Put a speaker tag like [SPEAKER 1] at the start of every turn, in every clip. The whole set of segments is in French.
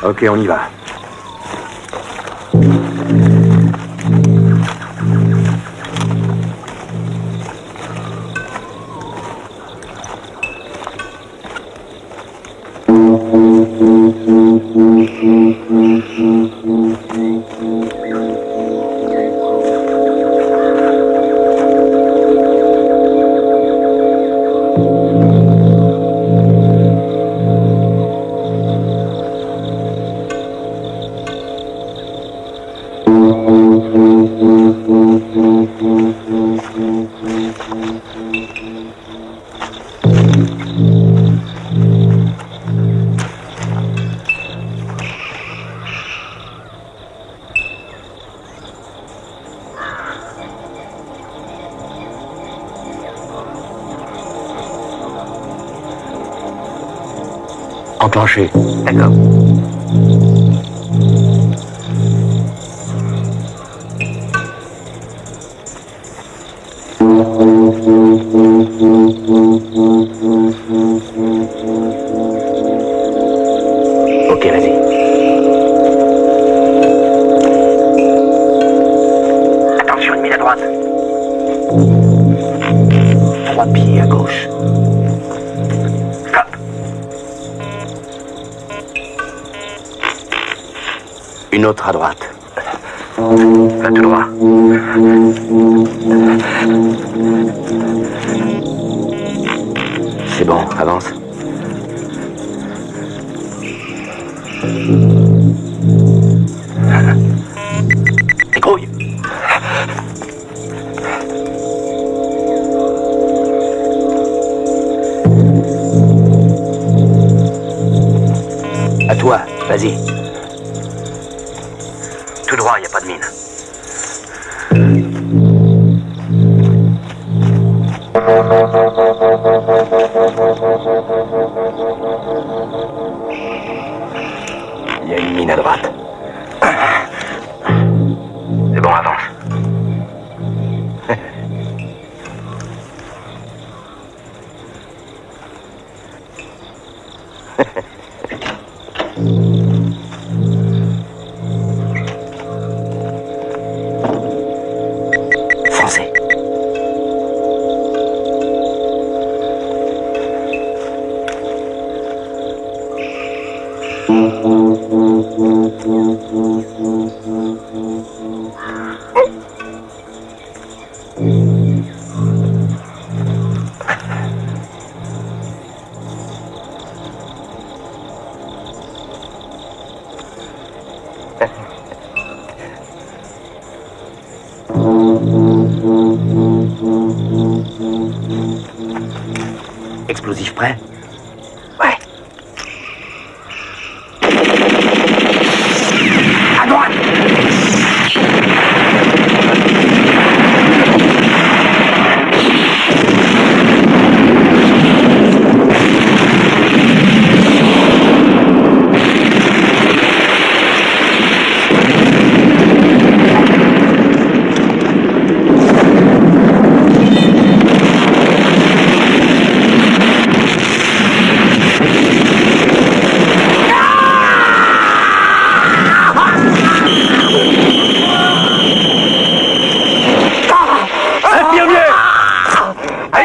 [SPEAKER 1] Ok, on y va. Enclenché.
[SPEAKER 2] D'accord.
[SPEAKER 1] Ok, vas-y.
[SPEAKER 2] Attention, une mine à droite.
[SPEAKER 1] 3 pieds à gauche.
[SPEAKER 2] Stop.
[SPEAKER 1] Une autre à droite.
[SPEAKER 2] Va tout droit.
[SPEAKER 1] C'est bon, avance.
[SPEAKER 2] Dégrouille.
[SPEAKER 1] À toi, vas-y.
[SPEAKER 2] Tout droit, il n'y a pas de mine.
[SPEAKER 1] Il y a une mine à droite.
[SPEAKER 2] C'est bon, avance.
[SPEAKER 1] Foncez. Explosif prêt?
[SPEAKER 2] Ouais. À droite.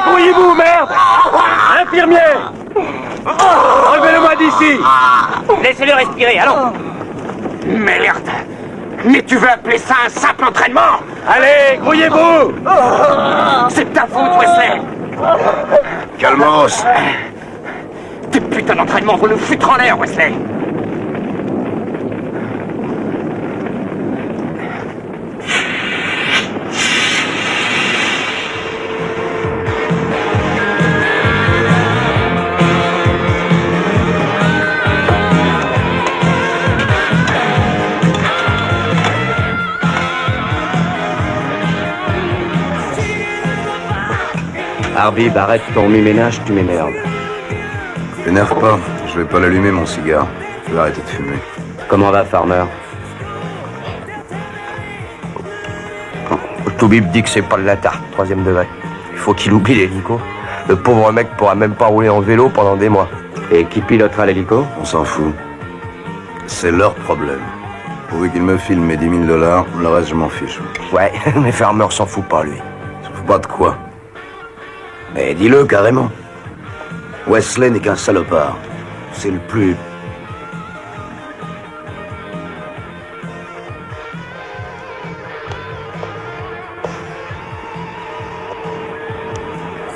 [SPEAKER 3] Débrouillez-vous, merde! Infirmier! Enlevez-le-moi d'ici!
[SPEAKER 2] Laissez-le respirer, allons. Merde. Mais tu veux appeler ça un simple entraînement?
[SPEAKER 3] Allez, grouillez-vous!
[SPEAKER 2] C'est ta faute, Wesley.
[SPEAKER 4] Calmos!
[SPEAKER 2] Tes putains d'entraînements vont nous foutre en l'air, Wesley.
[SPEAKER 1] Arbib, arrête ton mi-ménage, tu m'énerves.
[SPEAKER 4] T'énerve pas, je vais pas l'allumer mon cigare. Je vais arrêter de fumer.
[SPEAKER 1] Comment va, Farmer?
[SPEAKER 5] Toubib dit que c'est pas de la tarte, 3e degré. Il faut qu'il oublie l'hélico. Le pauvre mec pourra même pas rouler en vélo pendant des mois.
[SPEAKER 1] Et qui pilotera l'hélico?
[SPEAKER 4] On s'en fout. C'est leur problème. Pourvu qu'ils me filent mes 10 000 $, le reste, je m'en fiche.
[SPEAKER 5] Ouais, mais Farmer s'en fout pas, lui.
[SPEAKER 4] Je fous pas de quoi.
[SPEAKER 1] Mais dis-le carrément. Wesley n'est qu'un salopard. C'est le plus...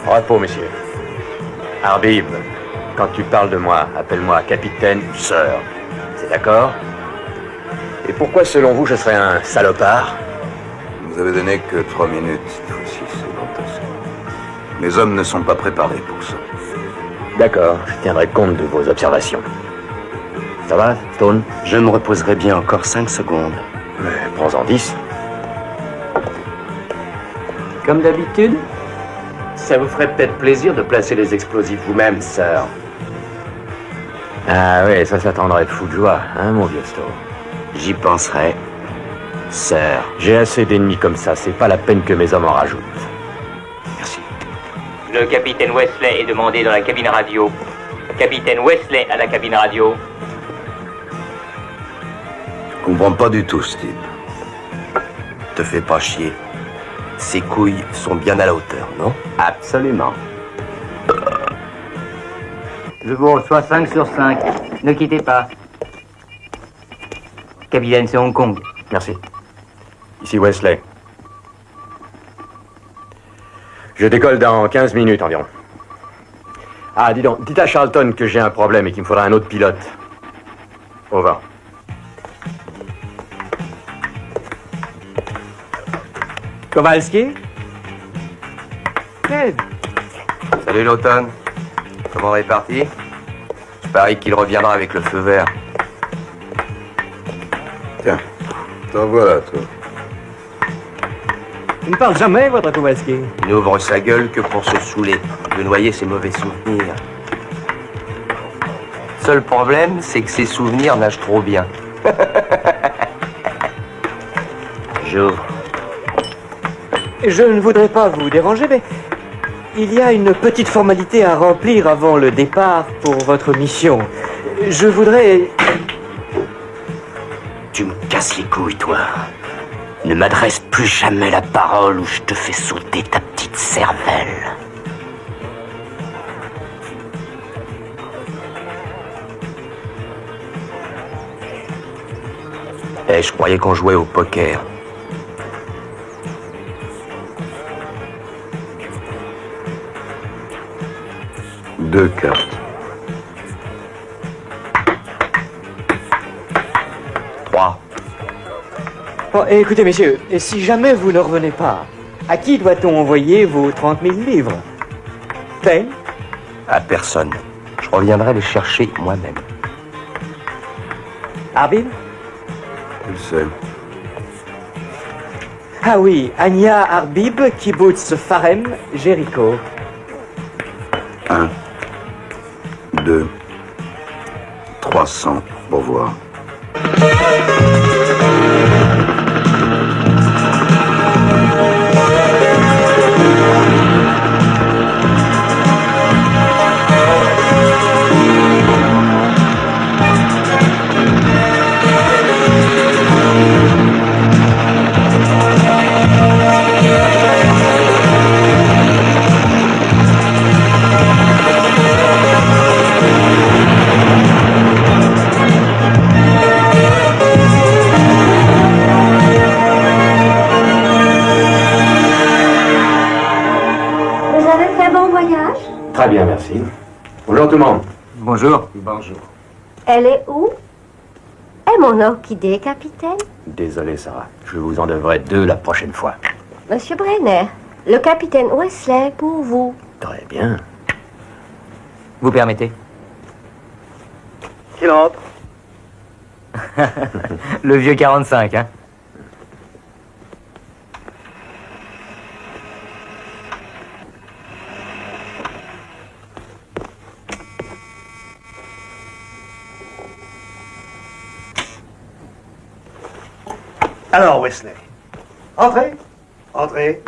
[SPEAKER 3] Repos, messieurs. Arbib, quand tu parles de moi, appelle-moi capitaine ou sœur. C'est d'accord? Et pourquoi, selon vous, je serais un salopard?
[SPEAKER 4] Vous avez donné que 3 minutes cette fois-ci, c'est fantastique. Les hommes ne sont pas préparés pour ça.
[SPEAKER 3] D'accord, je tiendrai compte de vos observations. Ça va, Stone?
[SPEAKER 1] Je me reposerai bien encore 5 secondes.
[SPEAKER 3] Mais prends-en 10.
[SPEAKER 1] Comme d'habitude, ça vous ferait peut-être plaisir de placer les explosifs vous-même, sœur.
[SPEAKER 3] Ah oui, ça t'endrait de fou de joie, hein, mon vieux Stone?
[SPEAKER 1] J'y penserai, sœur.
[SPEAKER 3] J'ai assez d'ennemis comme ça, c'est pas la peine que mes hommes en rajoutent.
[SPEAKER 1] Merci.
[SPEAKER 6] Le capitaine Wesley est demandé dans la cabine radio. Capitaine Wesley à la cabine radio.
[SPEAKER 4] Je comprends pas du tout, Steve.
[SPEAKER 5] Te fais pas chier. Ses couilles sont bien à la hauteur, non?
[SPEAKER 1] Absolument.
[SPEAKER 6] Je vous reçois 5 sur 5. Ne quittez pas. Capitaine, c'est Hong Kong.
[SPEAKER 3] Merci. Ici Wesley. Je décolle dans 15 minutes environ. Ah, dis donc, dites à Charlton que j'ai un problème et qu'il me faudra un autre pilote. Au revoir.
[SPEAKER 7] Kowalski?
[SPEAKER 5] Salut l'automne. Comment est parti? Je parie qu'il reviendra avec le feu vert.
[SPEAKER 4] Tiens, t'en voilà, toi.
[SPEAKER 7] Il ne parle jamais, votre Kowalski.
[SPEAKER 5] Il n'ouvre sa gueule que pour se saouler, de noyer ses mauvais souvenirs. Seul problème, c'est que ses souvenirs nagent trop bien.
[SPEAKER 1] J'ouvre.
[SPEAKER 7] Je ne voudrais pas vous déranger, mais il y a une petite formalité à remplir avant le départ pour votre mission. Je voudrais...
[SPEAKER 1] Tu me casses les couilles, toi. Ne m'adresse plus jamais la parole ou je te fais sauter ta petite cervelle.
[SPEAKER 5] Eh, je croyais qu'on jouait au poker.
[SPEAKER 4] Deux cartes.
[SPEAKER 5] 3.
[SPEAKER 7] Oh, écoutez, messieurs, et si jamais vous ne revenez pas, à qui doit-on envoyer vos 30 000 livres? Payne?
[SPEAKER 5] À personne. Je reviendrai les chercher moi-même.
[SPEAKER 7] Arbib?
[SPEAKER 4] Tu le sais.
[SPEAKER 7] Ah oui, Anya Arbib, Kibbutz Farem, Jéricho.
[SPEAKER 4] 1, 2, 300. Au revoir.
[SPEAKER 3] Très bien, merci. Bonjour tout le monde.
[SPEAKER 7] Bonjour.
[SPEAKER 3] Bonjour.
[SPEAKER 8] Elle est où? Et mon orchidée, capitaine?
[SPEAKER 3] Désolé, Sarah. Je vous en devrai 2 la prochaine fois.
[SPEAKER 8] Monsieur Brenner, le capitaine Wesley pour vous.
[SPEAKER 3] Très bien.
[SPEAKER 6] Vous permettez?
[SPEAKER 7] Qu'il rentre.
[SPEAKER 6] Le vieux 45, hein?
[SPEAKER 9] Alors, Wesley, entrez, entrez.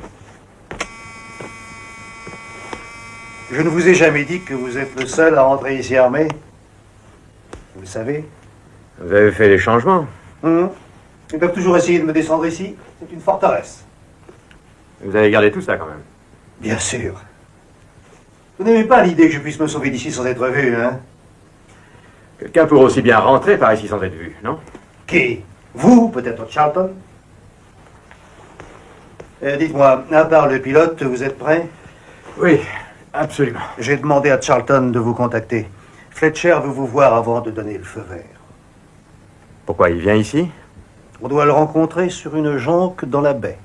[SPEAKER 9] Je ne vous ai jamais dit que vous êtes le seul à entrer ici armé. Vous le savez?
[SPEAKER 3] Vous avez fait des changements.
[SPEAKER 9] Ils peuvent toujours essayer de me descendre ici. C'est une forteresse.
[SPEAKER 3] Vous avez gardé tout ça quand même.
[SPEAKER 9] Bien sûr. Vous n'aimez pas l'idée que je puisse me sauver d'ici sans être vu, hein?
[SPEAKER 3] Quelqu'un pourrait aussi bien rentrer par ici sans être vu, non?
[SPEAKER 9] Qui? Vous, peut-être Charlton? Dites-moi, à part le pilote, vous êtes prêt?
[SPEAKER 3] Oui, absolument.
[SPEAKER 9] J'ai demandé à Charlton de vous contacter. Fletcher veut vous voir avant de donner le feu vert.
[SPEAKER 3] Pourquoi il vient ici?
[SPEAKER 9] On doit le rencontrer sur une jonque dans la baie.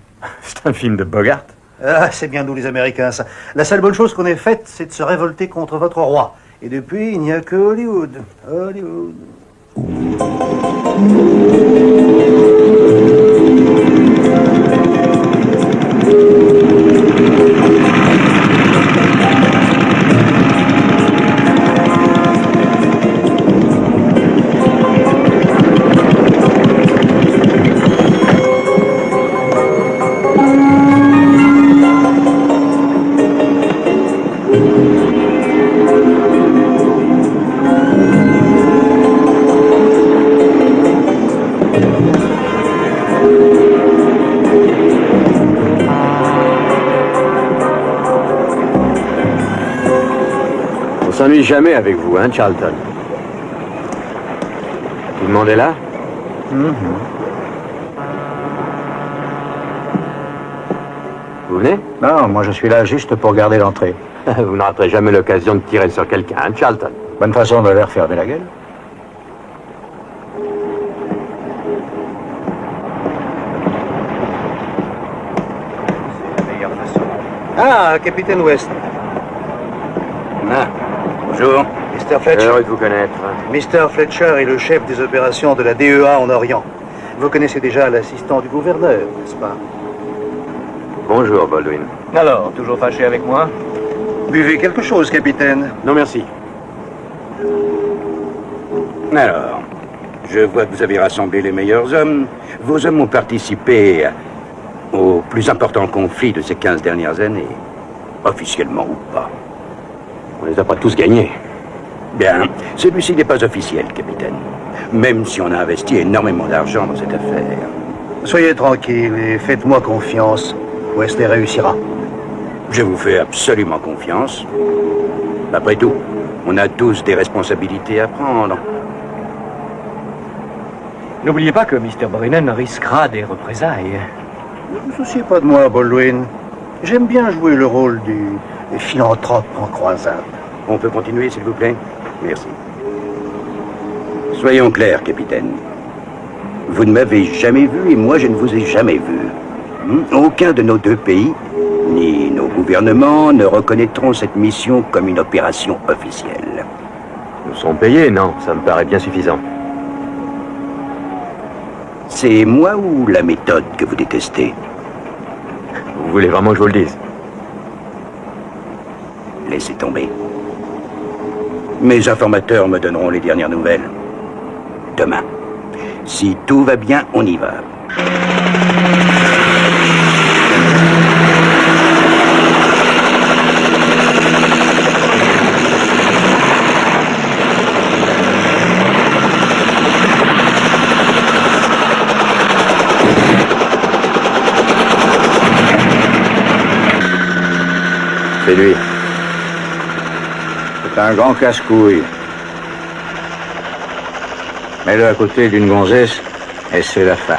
[SPEAKER 3] C'est un film de Bogart.
[SPEAKER 9] Ah, c'est bien nous les Américains, ça. La seule bonne chose qu'on ait faite, c'est de se révolter contre votre roi. Et depuis, il n'y a que Hollywood. Hollywood.
[SPEAKER 3] On s'ennuie jamais avec vous, hein, Charlton? Tout le monde est là? Vous venez?
[SPEAKER 9] Non, moi je suis là juste pour garder l'entrée.
[SPEAKER 3] Vous n'aurez jamais l'occasion de tirer sur quelqu'un, hein, Charlton?
[SPEAKER 9] Bonne façon de leur fermer la gueule. Ah, Capitaine West.
[SPEAKER 4] Ah, bonjour.
[SPEAKER 9] Mr. Fletcher.
[SPEAKER 3] Heureux de vous connaître.
[SPEAKER 9] Mr. Fletcher est le chef des opérations de la DEA en Orient. Vous connaissez déjà l'assistant du gouverneur, n'est-ce pas?
[SPEAKER 3] Bonjour, Baldwin.
[SPEAKER 7] Alors, toujours fâché avec moi?
[SPEAKER 9] Buvez quelque chose, capitaine.
[SPEAKER 3] Non, merci.
[SPEAKER 4] Alors, je vois que vous avez rassemblé les meilleurs hommes. Vos hommes ont participé au plus important conflit de ces 15 dernières années. Officiellement ou pas.
[SPEAKER 3] On les a pas tous gagnés.
[SPEAKER 4] Bien, celui-ci n'est pas officiel, capitaine. Même si on a investi énormément d'argent dans cette affaire.
[SPEAKER 9] Soyez tranquille et faites-moi confiance. Wesley réussira.
[SPEAKER 4] Je vous fais absolument confiance. Après tout, on a tous des responsabilités à prendre.
[SPEAKER 7] N'oubliez pas que Mr. Brennan risquera des représailles.
[SPEAKER 9] Ne vous souciez pas de moi, Baldwin. J'aime bien jouer le rôle du philanthrope en croisade.
[SPEAKER 4] On peut continuer, s'il vous plaît? Merci. Soyons clairs, capitaine. Vous ne m'avez jamais vu et moi je ne vous ai jamais vu. Aucun de nos deux pays, ni nos gouvernements, ne reconnaîtront cette mission comme une opération officielle.
[SPEAKER 3] Nous sommes payés, non? Ça me paraît bien suffisant.
[SPEAKER 4] C'est moi ou la méthode que vous détestez?
[SPEAKER 3] Vous voulez vraiment que je vous le dise?
[SPEAKER 4] Laissez tomber. Mes informateurs me donneront les dernières nouvelles. Demain. Si tout va bien, on y va.
[SPEAKER 3] C'est lui.
[SPEAKER 9] C'est un grand casse-couille. Mets-le à côté d'une gonzesse et c'est la fin.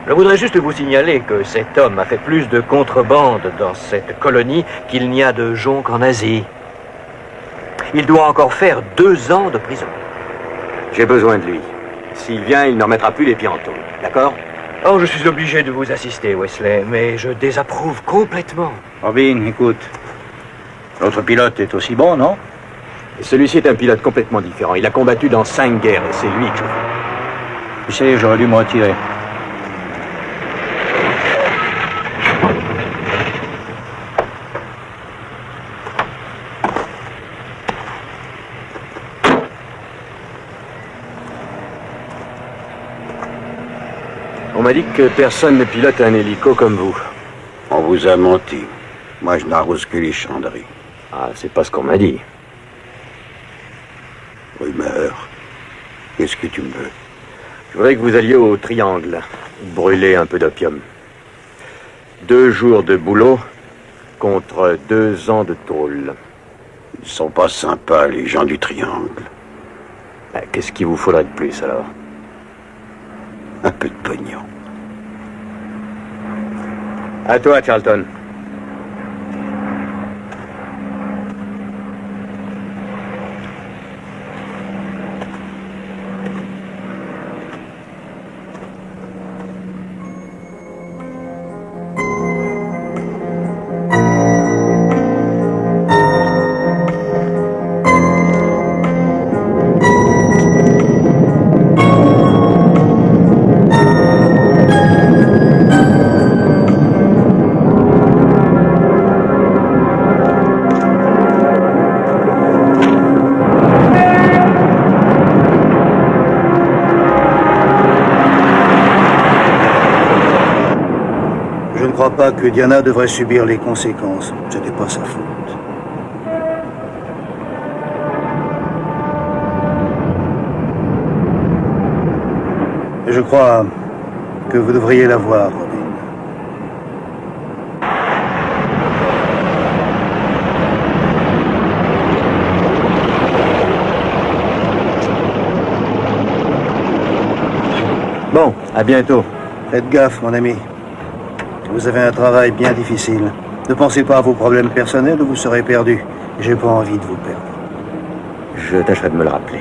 [SPEAKER 7] Je voudrais juste vous signaler que cet homme a fait plus de contrebande dans cette colonie qu'il n'y a de jonques en Asie. Il doit encore faire 2 ans de prison.
[SPEAKER 3] J'ai besoin de lui. S'il vient, il ne remettra plus les pieds en taule. D'accord?
[SPEAKER 7] Oh, je suis obligé de vous assister, Wesley, mais je désapprouve complètement.
[SPEAKER 9] Robin, écoute. L'autre pilote est aussi bon, non?
[SPEAKER 3] Et celui-ci est un pilote complètement différent. Il a combattu dans 5 guerres et c'est lui que je veux.
[SPEAKER 9] Tu sais, j'aurais dû me retirer.
[SPEAKER 3] m'a dit que personne ne pilote un hélico comme vous.
[SPEAKER 4] On vous a menti. Moi, je n'arrose que les chandries.
[SPEAKER 3] Ah, c'est pas ce qu'on m'a dit.
[SPEAKER 4] Rumeur. Qu'est-ce que tu me veux?
[SPEAKER 3] Je voudrais que vous alliez au Triangle, brûler un peu d'opium. 2 jours de boulot contre 2 ans de tôle.
[SPEAKER 4] Ils sont pas sympas, les gens du Triangle.
[SPEAKER 3] Qu'est-ce qu'il vous faudrait de plus, alors?
[SPEAKER 4] Un peu de pognon.
[SPEAKER 3] À toi, Charlton.
[SPEAKER 9] Je ne crois pas que Diana devrait subir les conséquences. Ce n'est pas sa faute. Je crois que vous devriez la voir, Robin.
[SPEAKER 3] Bon, à bientôt.
[SPEAKER 9] Faites gaffe, mon ami. Vous avez un travail bien difficile. Ne pensez pas à vos problèmes personnels ou vous serez perdu. J'ai pas envie de vous perdre.
[SPEAKER 3] Je tâcherai de me le rappeler.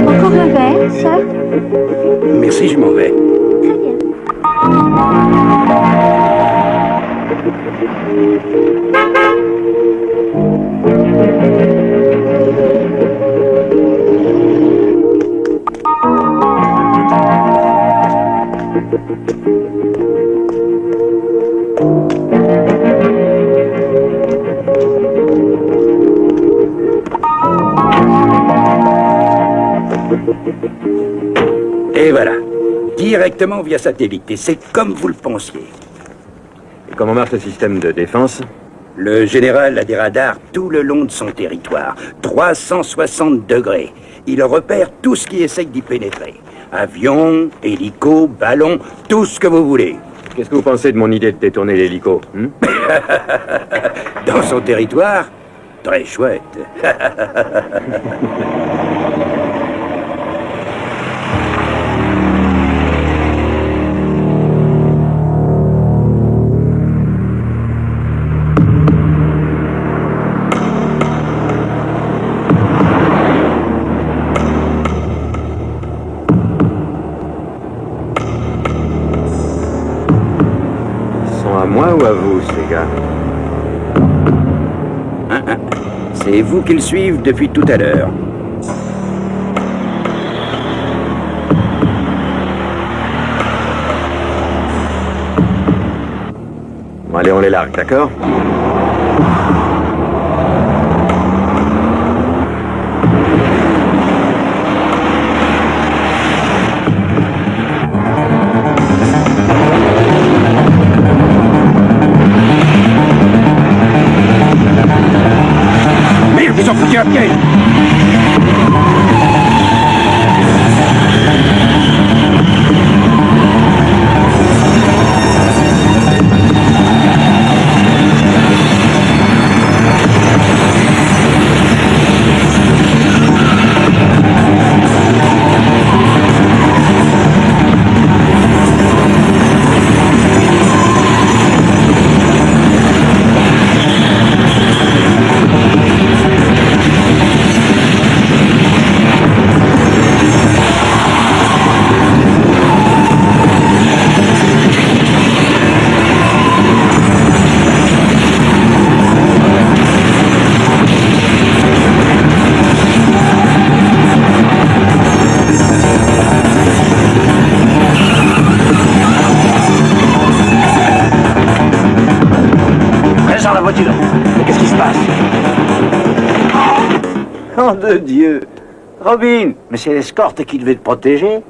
[SPEAKER 8] Encore un verre, sir?
[SPEAKER 4] Merci, je m'en vais.
[SPEAKER 8] Très bien.
[SPEAKER 4] Et voilà. Directement via satellite. Et c'est comme vous le pensiez.
[SPEAKER 3] Et comment marche le système de défense?
[SPEAKER 4] Le général a des radars tout le long de son territoire. 360 degrés. Il repère tout ce qui essaye d'y pénétrer. Avions, hélicos, ballons, tout ce que vous voulez.
[SPEAKER 3] Qu'est-ce que vous pensez de mon idée de détourner l'hélico?
[SPEAKER 4] Dans son territoire, très chouette.
[SPEAKER 3] À moi ou à vous, ces gars?
[SPEAKER 4] C'est vous qu'ils suivent depuis tout à l'heure.
[SPEAKER 3] Bon, allez, on les largue, d'accord?
[SPEAKER 2] Ils ont foutu un piège!
[SPEAKER 4] Robin, mais c'est l'escorte qui devait te protéger.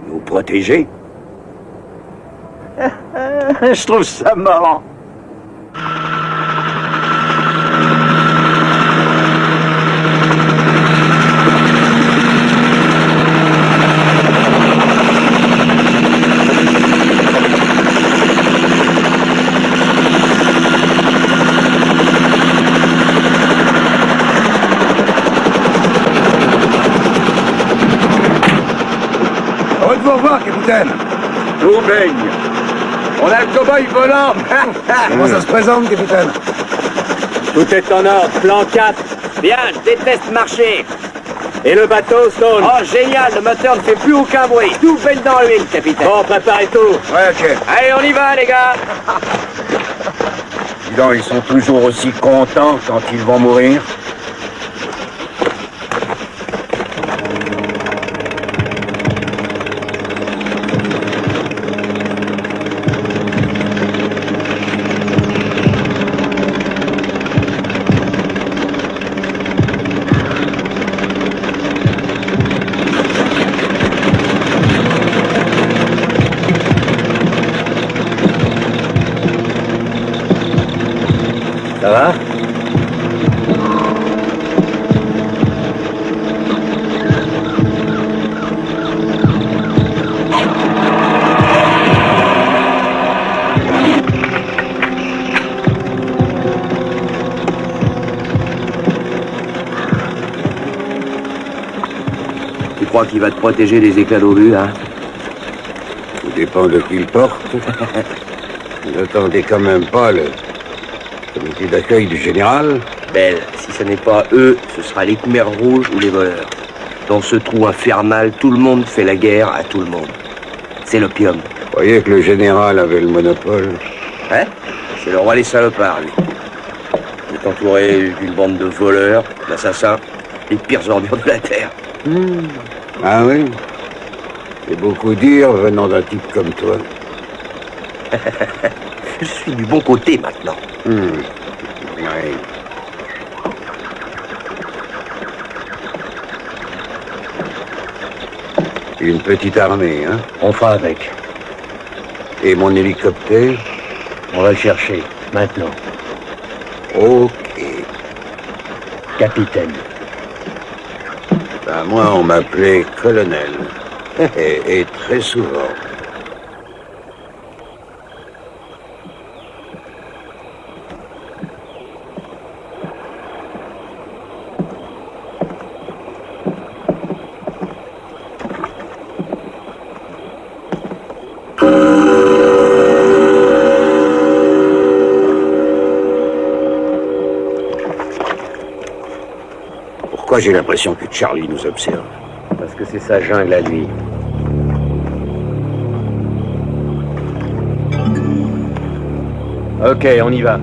[SPEAKER 4] Nous protéger? Je trouve ça marrant.
[SPEAKER 9] Heureux de vous revoir, capitaine.
[SPEAKER 3] Tout baigne. On a le cow-boy volant.
[SPEAKER 9] Comment ça se présente, capitaine?
[SPEAKER 2] Tout est en ordre, plan 4. Bien, je déteste marcher. Et le bateau, Stone? Oh, génial, le moteur ne fait plus aucun bruit. Tout baigne dans l'huile, capitaine. Bon, préparez tout.
[SPEAKER 9] Ouais, ok.
[SPEAKER 2] Allez, on y va, les gars.
[SPEAKER 4] Dis donc, ils sont toujours aussi contents quand ils vont mourir.
[SPEAKER 7] Ça va?
[SPEAKER 4] Tu crois qu'il va te protéger des éclats d'obus, hein? Tout dépend de qui il porte. N'attendez quand même pas le comité d'accueil du général.
[SPEAKER 1] Belle, si ce n'est pas eux, ce sera les Khmers rouges ou les voleurs. Dans ce trou infernal, tout le monde fait la guerre à tout le monde. C'est l'opium.
[SPEAKER 4] Vous croyez que le général avait le monopole?
[SPEAKER 1] Hein? C'est le roi des salopards, lui. Il est entouré d'une bande de voleurs, d'assassins, les pires ordures de la Terre.
[SPEAKER 4] Ah oui? C'est beaucoup dire venant d'un type comme toi.
[SPEAKER 1] Je suis du bon côté maintenant.
[SPEAKER 4] Oui. Une petite armée, hein?
[SPEAKER 1] On fera avec.
[SPEAKER 4] Et mon hélicoptère?
[SPEAKER 1] On va le chercher, maintenant.
[SPEAKER 4] Ok.
[SPEAKER 1] Capitaine.
[SPEAKER 4] Ben, moi, on m'appelait colonel. Et très souvent. Pourquoi j'ai l'impression que Charlie nous observe?
[SPEAKER 3] Parce que c'est sa jungle à lui. Ok, on y va.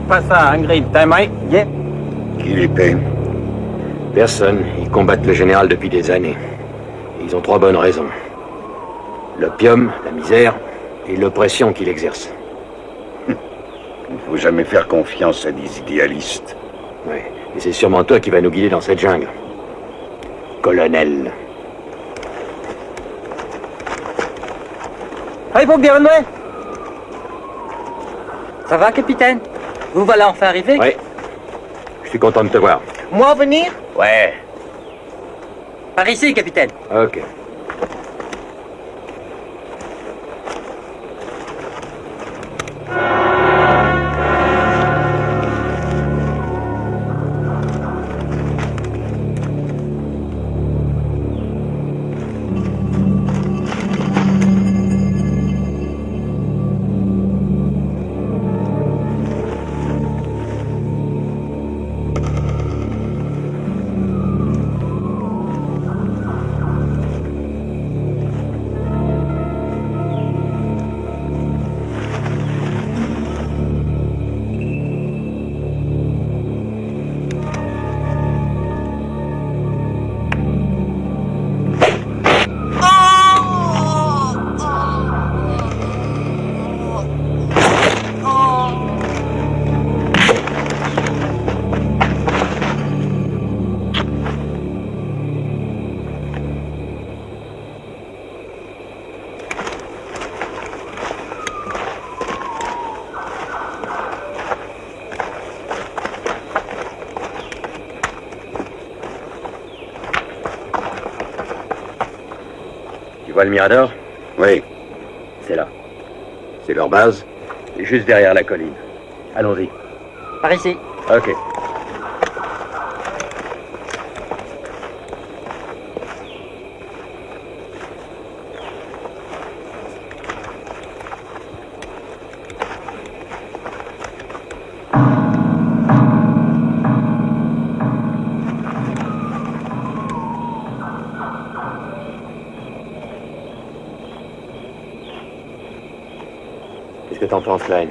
[SPEAKER 2] Pas ça, Ingrid, t'as aimé?
[SPEAKER 7] Yeah.
[SPEAKER 4] Qui les paie?
[SPEAKER 3] Personne. Ils combattent le général depuis des années. Et ils ont 3 bonnes raisons. L'opium, la misère et l'oppression qu'il exerce.
[SPEAKER 4] Il ne faut jamais faire confiance à des idéalistes.
[SPEAKER 3] Oui. Et c'est sûrement toi qui vas nous guider dans cette jungle. Colonel.
[SPEAKER 10] Allez, faut bien Noël. Ça va, capitaine? Vous voilà enfin arrivé?
[SPEAKER 3] Oui. Je suis content de te voir.
[SPEAKER 10] Moi venir?
[SPEAKER 3] Ouais.
[SPEAKER 10] Par ici, capitaine.
[SPEAKER 3] Ok. vois le Mirador?
[SPEAKER 4] Oui,
[SPEAKER 3] C'est là.
[SPEAKER 4] c'est leur base.
[SPEAKER 3] C'est juste derrière la colline. Allons-y.
[SPEAKER 10] Par ici.
[SPEAKER 3] Ok. Qu'est-ce que t'en penses, Line?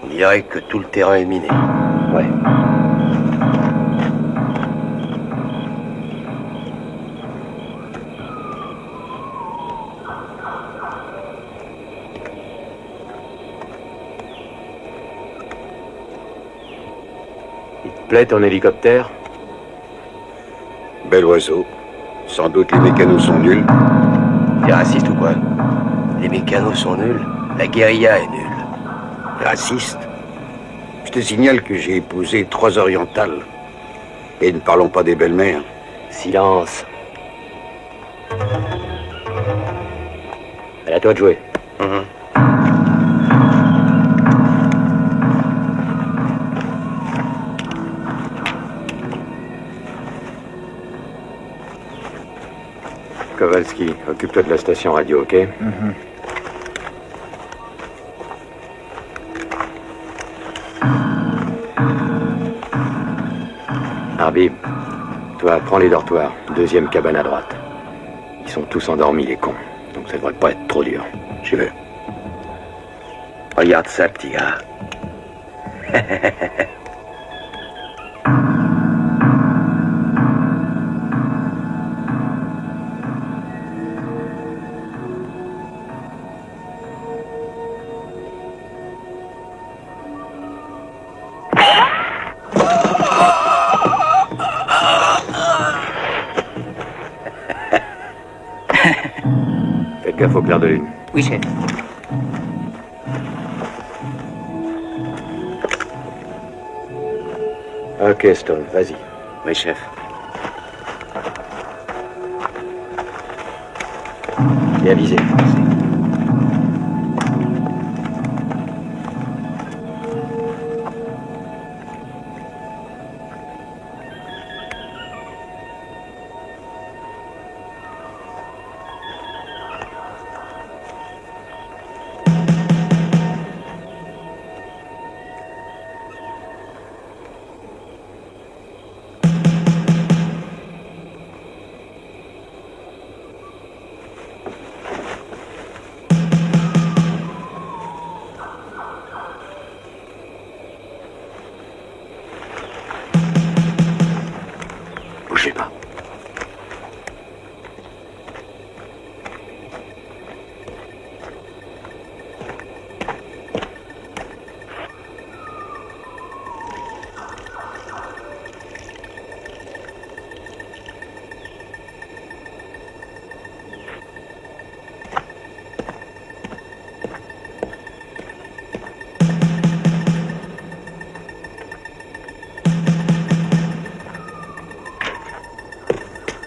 [SPEAKER 1] On dirait que tout le terrain est miné.
[SPEAKER 3] Ouais. Il te plaît ton hélicoptère?
[SPEAKER 4] Bel oiseau. Sans doute les mécanos sont nuls.
[SPEAKER 1] T'es raciste ou quoi? Les mécanos sont nuls. La guérilla est nulle.
[SPEAKER 4] Raciste. Je te signale que j'ai épousé 3 orientales. Et ne parlons pas des belles-mères.
[SPEAKER 3] Silence. À toi de jouer. Kowalski, occupe-toi de la station radio, ok? Arby, toi, prends les dortoirs. 2e cabane à droite. Ils sont tous endormis, les cons. Donc ça devrait pas être trop dur.
[SPEAKER 1] J'y vais. Regarde ça, petit gars.
[SPEAKER 3] Faites gaffe au clair de lune.
[SPEAKER 10] Oui, chef.
[SPEAKER 3] Ok, Stone, vas-y.
[SPEAKER 1] Oui, chef.
[SPEAKER 3] Bien visé.
[SPEAKER 1] Bougez pas.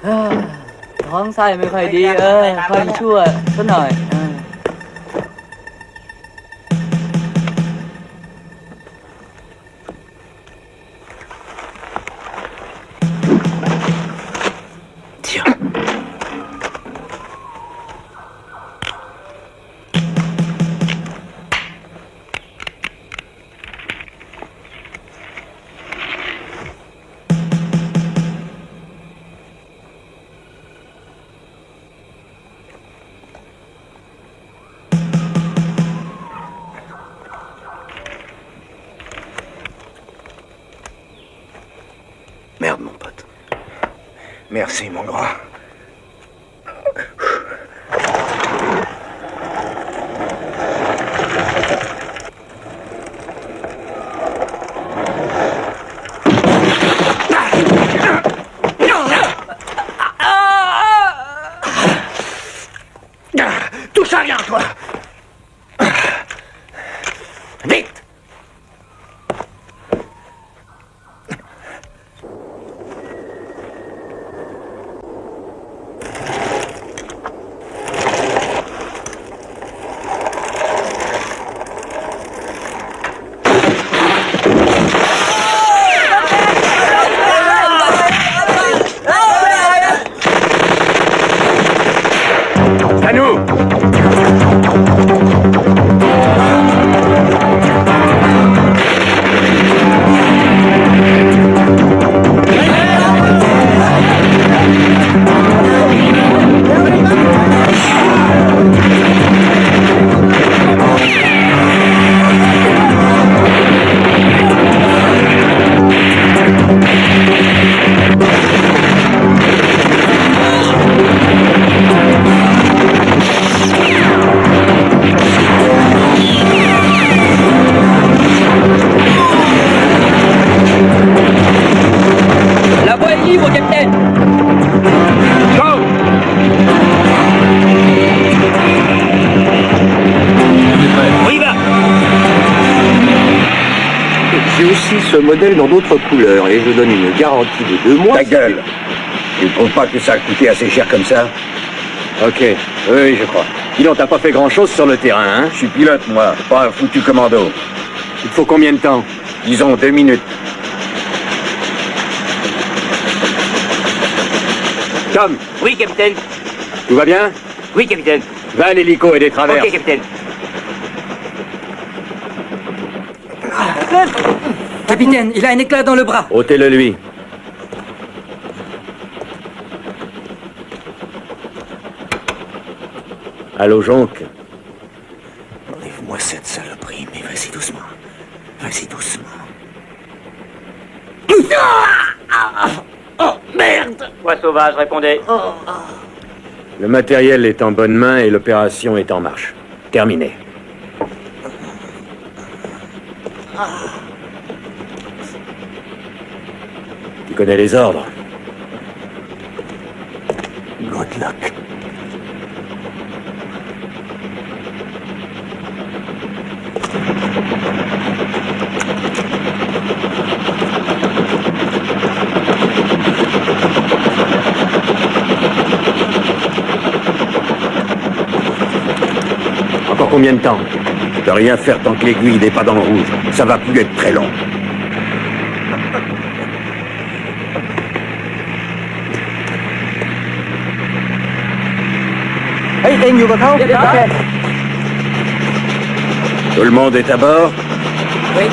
[SPEAKER 10] À, ท้องไส้ไม่ค่อยดีค่อยชั่วซะหน่อย
[SPEAKER 1] Tiens. Merde, mon pote.
[SPEAKER 9] Merci, mon grand.
[SPEAKER 2] Touche à rien, toi! Vite!
[SPEAKER 10] Arrivo, capitaine.
[SPEAKER 2] Go! On y va!
[SPEAKER 1] J'ai aussi ce modèle dans d'autres couleurs et je donne une garantie de 2 mois.
[SPEAKER 4] Ta gueule. Tu ne trouves pas que ça a coûté assez cher comme ça?
[SPEAKER 2] Ok, oui, je crois. Dis donc, t'as pas fait grand-chose sur le terrain, hein?
[SPEAKER 4] Je suis pilote, moi, pas un foutu commando.
[SPEAKER 2] Il te faut combien de temps?
[SPEAKER 4] Disons 2 minutes.
[SPEAKER 2] Tom,
[SPEAKER 6] Oui, capitaine.
[SPEAKER 2] tout va bien?
[SPEAKER 6] Oui, capitaine.
[SPEAKER 2] Va à l'hélico et des traverses.
[SPEAKER 6] Ok, capitaine.
[SPEAKER 10] Capitaine, il a un éclat dans le bras.
[SPEAKER 2] ôtez-le lui. Allô, Jonque?
[SPEAKER 4] Enlève-moi cette saloperie, mais vas-y doucement. Vas-y doucement. Oh, merde!
[SPEAKER 6] Voix sauvage, répondez.
[SPEAKER 2] Le matériel est en bonne main et l'opération est en marche. Terminé. Tu connais les ordres?
[SPEAKER 4] Good luck.
[SPEAKER 2] Encore combien de temps?
[SPEAKER 4] Je peux rien faire tant que l'aiguille n'est pas dans le rouge. Ça va plus être très long. Tout le monde est à bord?
[SPEAKER 10] Oui.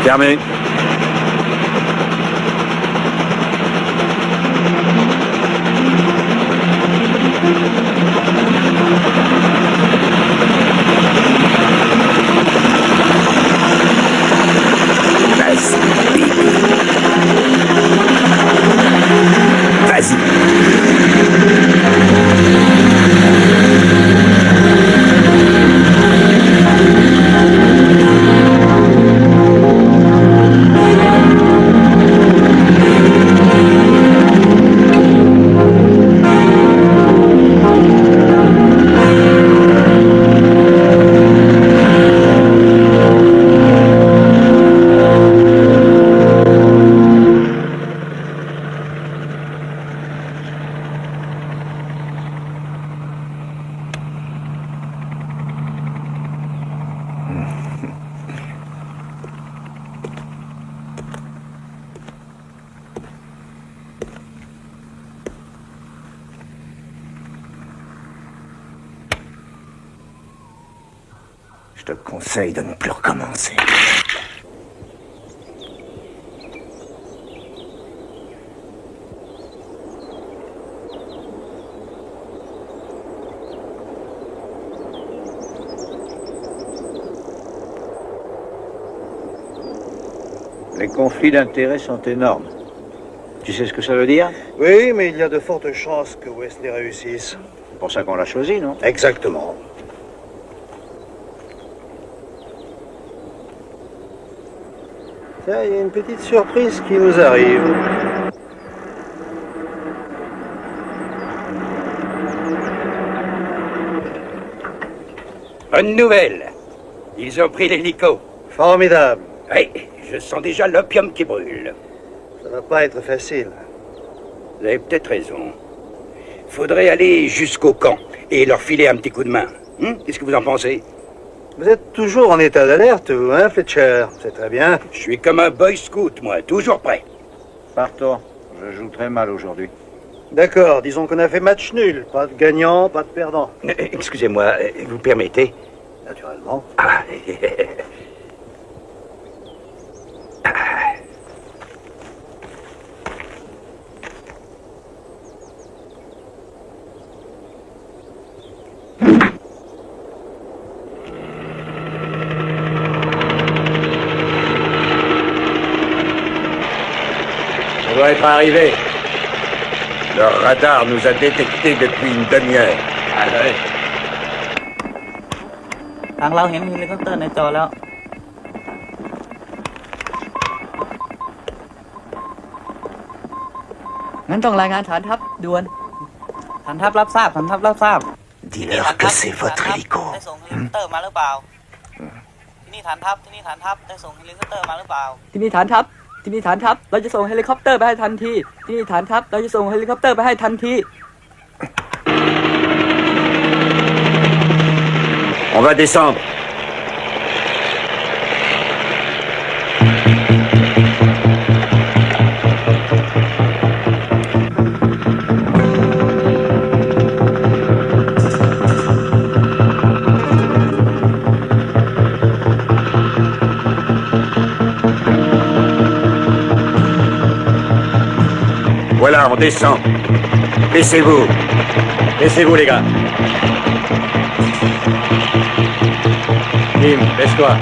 [SPEAKER 4] Fermé. Je te conseille de ne plus recommencer.
[SPEAKER 9] Les conflits d'intérêts sont énormes. Tu sais ce que ça veut dire?
[SPEAKER 11] Oui, mais il y a de fortes chances que Wesley réussisse.
[SPEAKER 9] C'est pour ça qu'on l'a choisi, non?
[SPEAKER 11] Exactement. Tiens, il y a une petite surprise qui nous arrive.
[SPEAKER 4] Bonne nouvelle. Ils ont pris l'hélico.
[SPEAKER 11] Formidable.
[SPEAKER 4] Oui, je sens déjà l'opium qui brûle.
[SPEAKER 11] Ça va pas être facile.
[SPEAKER 4] Vous avez peut-être raison. Faudrait aller jusqu'au camp et leur filer un petit coup de main. Qu'est-ce que vous en pensez?
[SPEAKER 11] Vous êtes toujours en état d'alerte, vous, hein, Fletcher? C'est très bien.
[SPEAKER 4] Je suis comme un boy scout, moi, toujours prêt.
[SPEAKER 9] Partons. Je joue très mal aujourd'hui.
[SPEAKER 11] D'accord, disons qu'on a fait match nul. Pas de gagnant, pas de perdant.
[SPEAKER 4] Excusez-moi, vous permettez?
[SPEAKER 11] Naturellement.
[SPEAKER 4] Ah.
[SPEAKER 2] On doit être arrivé.
[SPEAKER 4] Le radar nous a détectés depuis une demi-heure.
[SPEAKER 10] ทางเราเห็นเฮลิคอปเตอร์ในจอแล้ว
[SPEAKER 11] À
[SPEAKER 10] งั้นต้องรายงานฐานทัพด่วน
[SPEAKER 7] ฐานทัพรับทราบฐานทัพรับทราบ
[SPEAKER 4] Dis-leur que c'est votre hélico.
[SPEAKER 7] ได้ส่งเฮลิคอปเตอร์มาหรือเปล่าที่นี่ฐานทัพได้ส่งเฮลิคอปเตอร์มาหรือเปล่า
[SPEAKER 10] ที่นี่ฐานทัพเราจะส่งเฮลิคอปเตอร์ไปให้ทันทีที่นี่ฐานทัพเราจะส่งเฮลิคอปเตอร์ไปให้ทันที
[SPEAKER 3] On va descendre. Voilà, on descend. Baissez-vous. Baissez-vous, les gars. Tim, baisse-toi.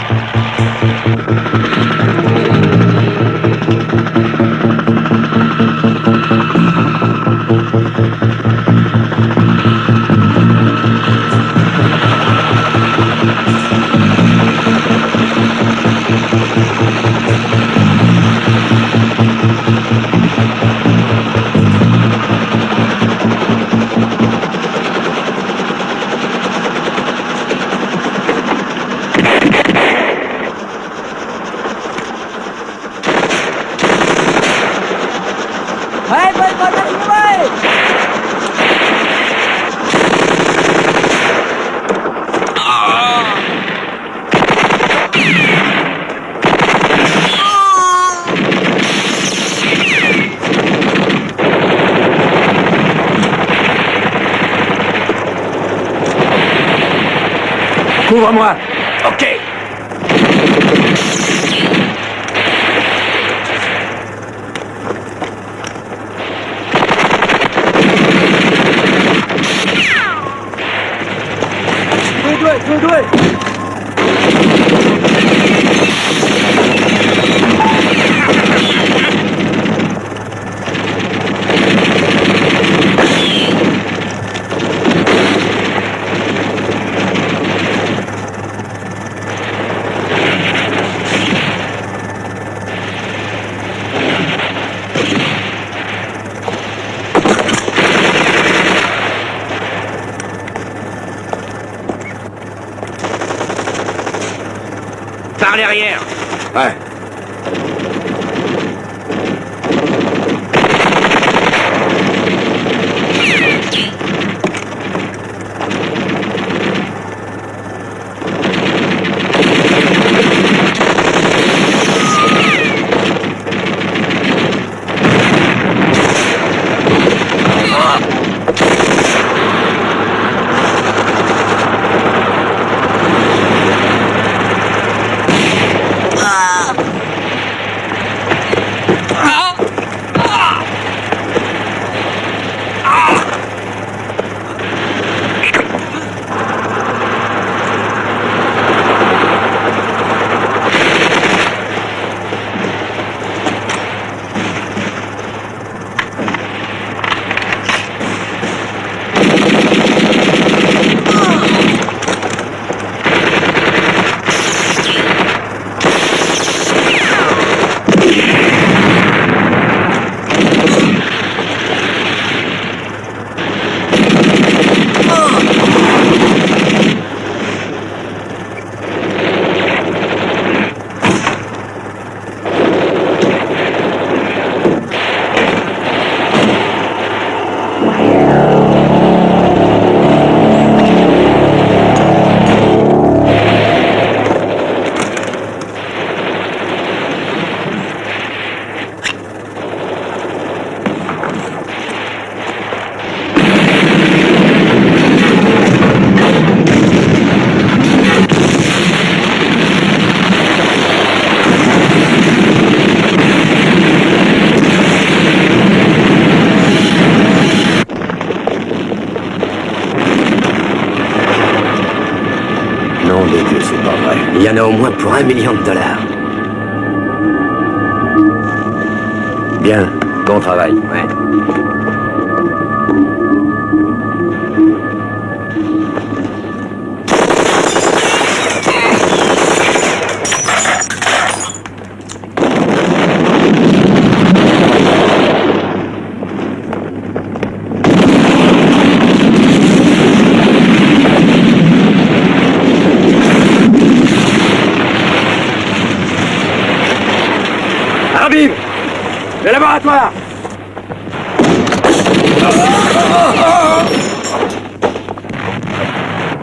[SPEAKER 3] Couvre-moi. Ok.
[SPEAKER 10] Jouez.
[SPEAKER 3] Par l'arrière. Ouais.
[SPEAKER 1] Il y en a au moins pour $1 million.
[SPEAKER 3] Bien, bon travail.
[SPEAKER 1] Ouais.
[SPEAKER 2] toi!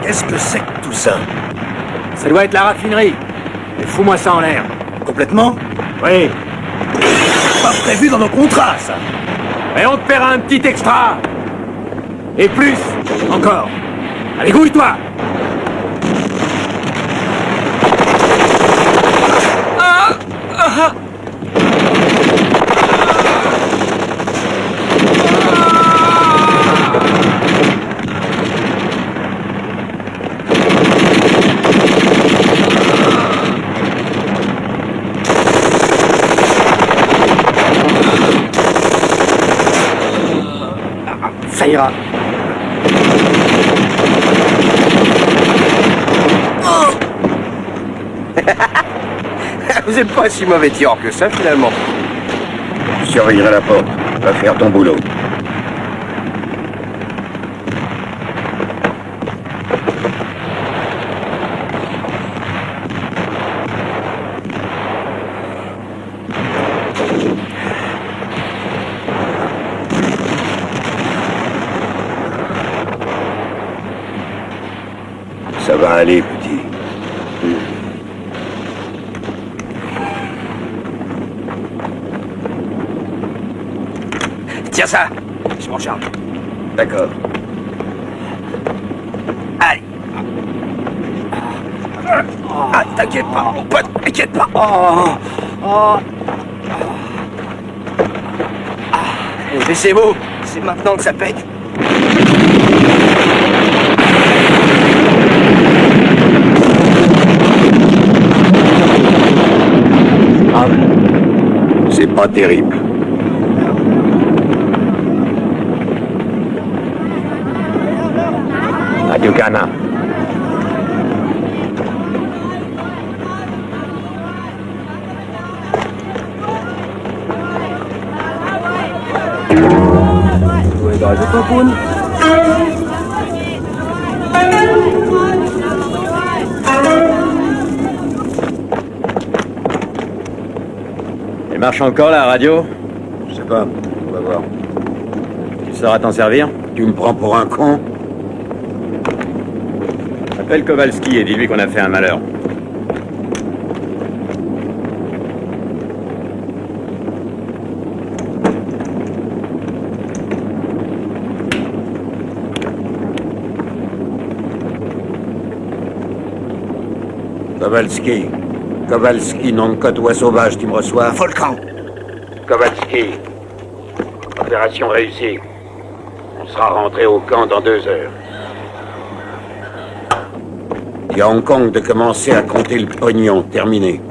[SPEAKER 9] Qu'est-ce que c'est que tout ça?
[SPEAKER 2] Ça doit être la raffinerie. Mais fous-moi ça en l'air.
[SPEAKER 9] Complètement?
[SPEAKER 2] Oui.
[SPEAKER 9] Pas prévu dans nos contrats, ça.
[SPEAKER 2] Et on te paiera un petit extra. Et plus, encore. Allez, gouille-toi! Ça ira.
[SPEAKER 1] Vous êtes pas si mauvais tireur que ça, finalement.
[SPEAKER 4] Je surveillerai la porte. Va faire ton boulot. Ça va aller, petit.
[SPEAKER 1] Tiens ça, je m'en charge.
[SPEAKER 4] D'accord.
[SPEAKER 1] Allez. Ah, t'inquiète pas, mon pote, t'inquiète pas. Mais c'est beau, c'est maintenant que ça pète.
[SPEAKER 4] C'est pas terrible.
[SPEAKER 3] Radio Ghana. Elle marche encore la radio?
[SPEAKER 4] Je sais pas. On va voir.
[SPEAKER 3] Tu sauras t'en servir?
[SPEAKER 4] Tu me prends pour un con?
[SPEAKER 3] Appelle Kowalski et dis-lui qu'on a fait un malheur.
[SPEAKER 4] Kowalski. Kowalski, nom de code oiseau sauvage, tu me reçois?
[SPEAKER 1] Volcan.
[SPEAKER 4] Kowalski. Opération réussie. On sera rentré au camp dans 2 heures. Dis à Hong Kong de commencer à compter le pognon. Terminé.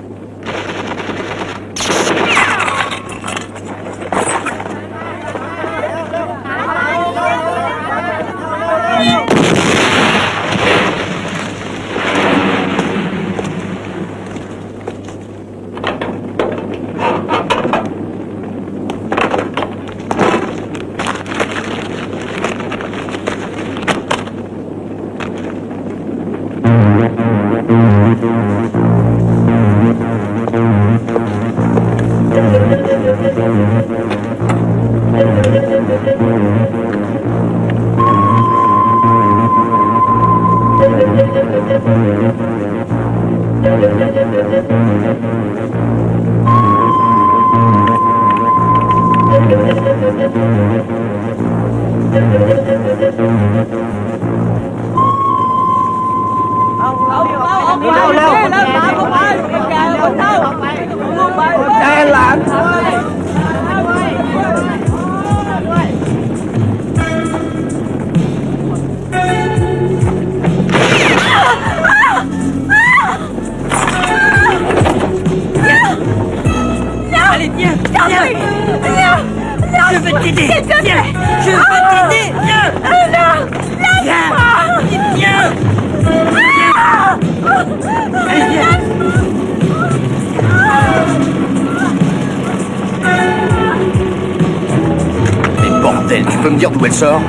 [SPEAKER 1] Tu peux me dire d'où elle sort?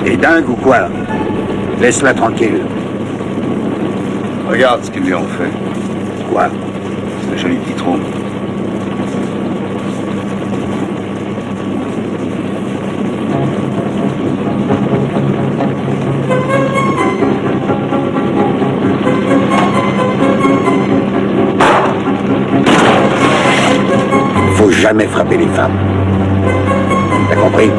[SPEAKER 4] T'es dingue ou quoi? Laisse-la tranquille. Regarde ce qu'ils lui ont fait. Quoi? Ce joli petit trou. Faut jamais frapper les femmes. T'as compris?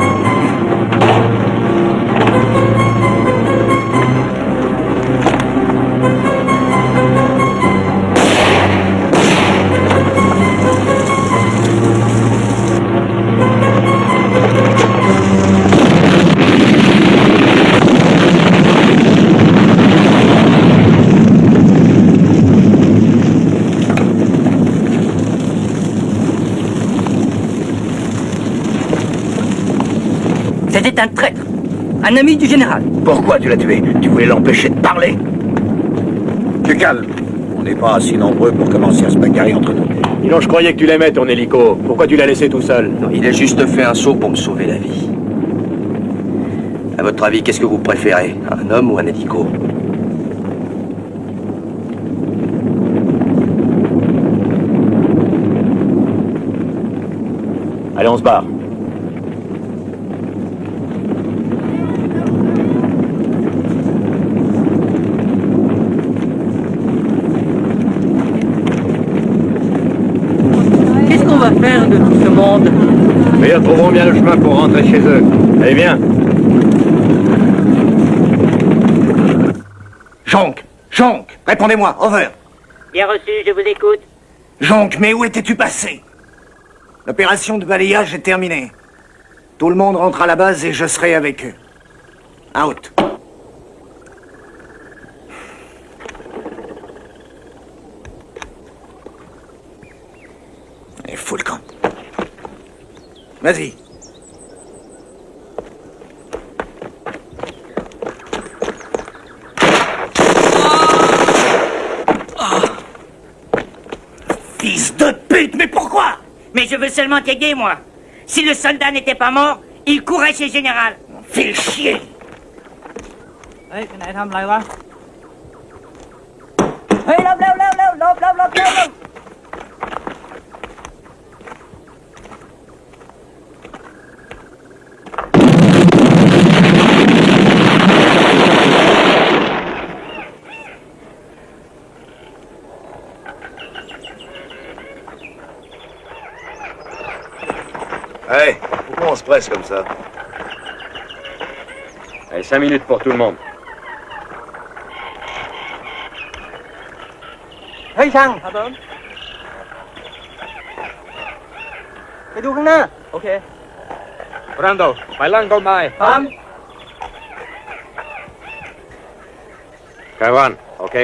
[SPEAKER 10] C'était un traître, un ami du général.
[SPEAKER 4] Pourquoi tu l'as tué? Tu voulais l'empêcher de parler? Tu calmes. On n'est pas assez nombreux pour commencer à se bagarrer entre nous.
[SPEAKER 2] Dis donc, je croyais que tu l'aimais, ton hélico. Pourquoi tu l'as laissé tout seul?
[SPEAKER 1] Non, il a juste fait un saut pour me sauver la vie. À votre avis, qu'est-ce que vous préférez? Un homme ou un hélico?
[SPEAKER 2] Allez, on se barre.
[SPEAKER 10] Qu'est-ce qu'on va faire de tout ce monde?
[SPEAKER 2] Mais ils trouveront bien le chemin pour rentrer chez eux. Allez, viens.
[SPEAKER 4] Jonc! Jonc! Répondez-moi, over!
[SPEAKER 6] Bien reçu, je vous écoute.
[SPEAKER 4] Jonc, mais où étais-tu passé? L'opération de balayage est terminée. Tout le monde rentre à la base et je serai avec eux. Out. Et fous le camp. Vas-y. Fils de pute, mais pourquoi?
[SPEAKER 6] Mais je veux seulement t'aider, moi. Si le soldat n'était pas mort, il courait chez le général.
[SPEAKER 4] Fais chier.
[SPEAKER 10] เฮ้ยไปไหนทำอะไรวะ เฮ้ยหลบเร็วเร็วเร็วหลบหลบหลบเร็วเร็ว
[SPEAKER 4] Hey, pourquoi on se presse comme ça?
[SPEAKER 2] Allez, 5 minutes pour tout le monde.
[SPEAKER 10] เฮ้ยช่างครับผมไปดูข้างหน้า โอเค
[SPEAKER 2] Brando, ไปล่างต้นไม้
[SPEAKER 10] พร้อม
[SPEAKER 2] Caron, ok?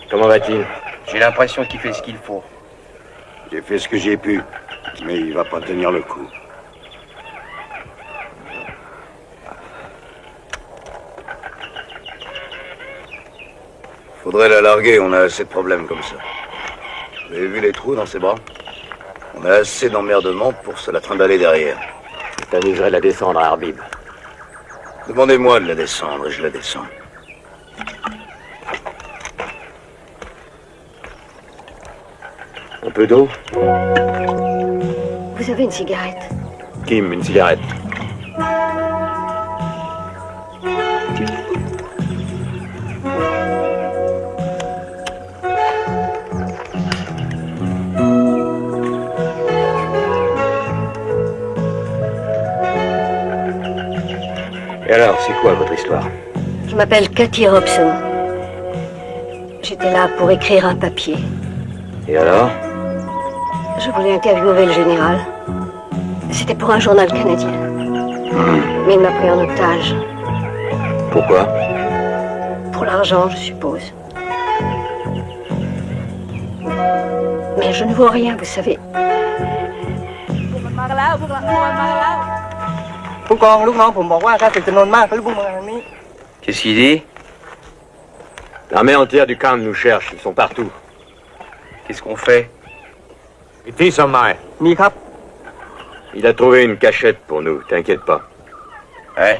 [SPEAKER 2] Comment va-t-il?
[SPEAKER 1] J'ai l'impression qu'il fait ce qu'il faut.
[SPEAKER 4] J'ai fait ce que j'ai pu, mais il va pas tenir le coup. Faudrait la larguer, on a assez de problèmes comme ça. Vous avez vu les trous dans ses bras? On a assez d'emmerdements pour se la trimballer derrière.
[SPEAKER 2] Je t'amuserais de la descendre à Arbib.
[SPEAKER 4] Demandez-moi de la descendre et je la descends.
[SPEAKER 2] Un peu d'eau?
[SPEAKER 8] Vous avez une cigarette?
[SPEAKER 2] Kim, une cigarette. Et alors, c'est quoi votre histoire?
[SPEAKER 8] Je m'appelle Cathy Robson. J'étais là pour écrire un papier.
[SPEAKER 2] Et alors?
[SPEAKER 8] Je voulais interviewer le général. C'était pour un journal canadien. Mais il m'a pris en otage.
[SPEAKER 2] Pourquoi?
[SPEAKER 8] Pour l'argent, je suppose. Mais je ne vois rien, vous savez.
[SPEAKER 10] มากันแล้วพวกมันมากันแล้วผู้กองลูกน้องผมบอกว่าถ้าศึกจำนวนมากเขาจะพุ่งมาทางนี้
[SPEAKER 1] Qu'est-ce qu'il dit?
[SPEAKER 2] L'armée entière du camp nous cherche, ils sont partout.
[SPEAKER 1] Qu'est-ce qu'on fait?
[SPEAKER 2] มีที่สมัย
[SPEAKER 10] มีครับ
[SPEAKER 3] Il a trouvé une cachette pour nous, t'inquiète pas.
[SPEAKER 1] Ouais.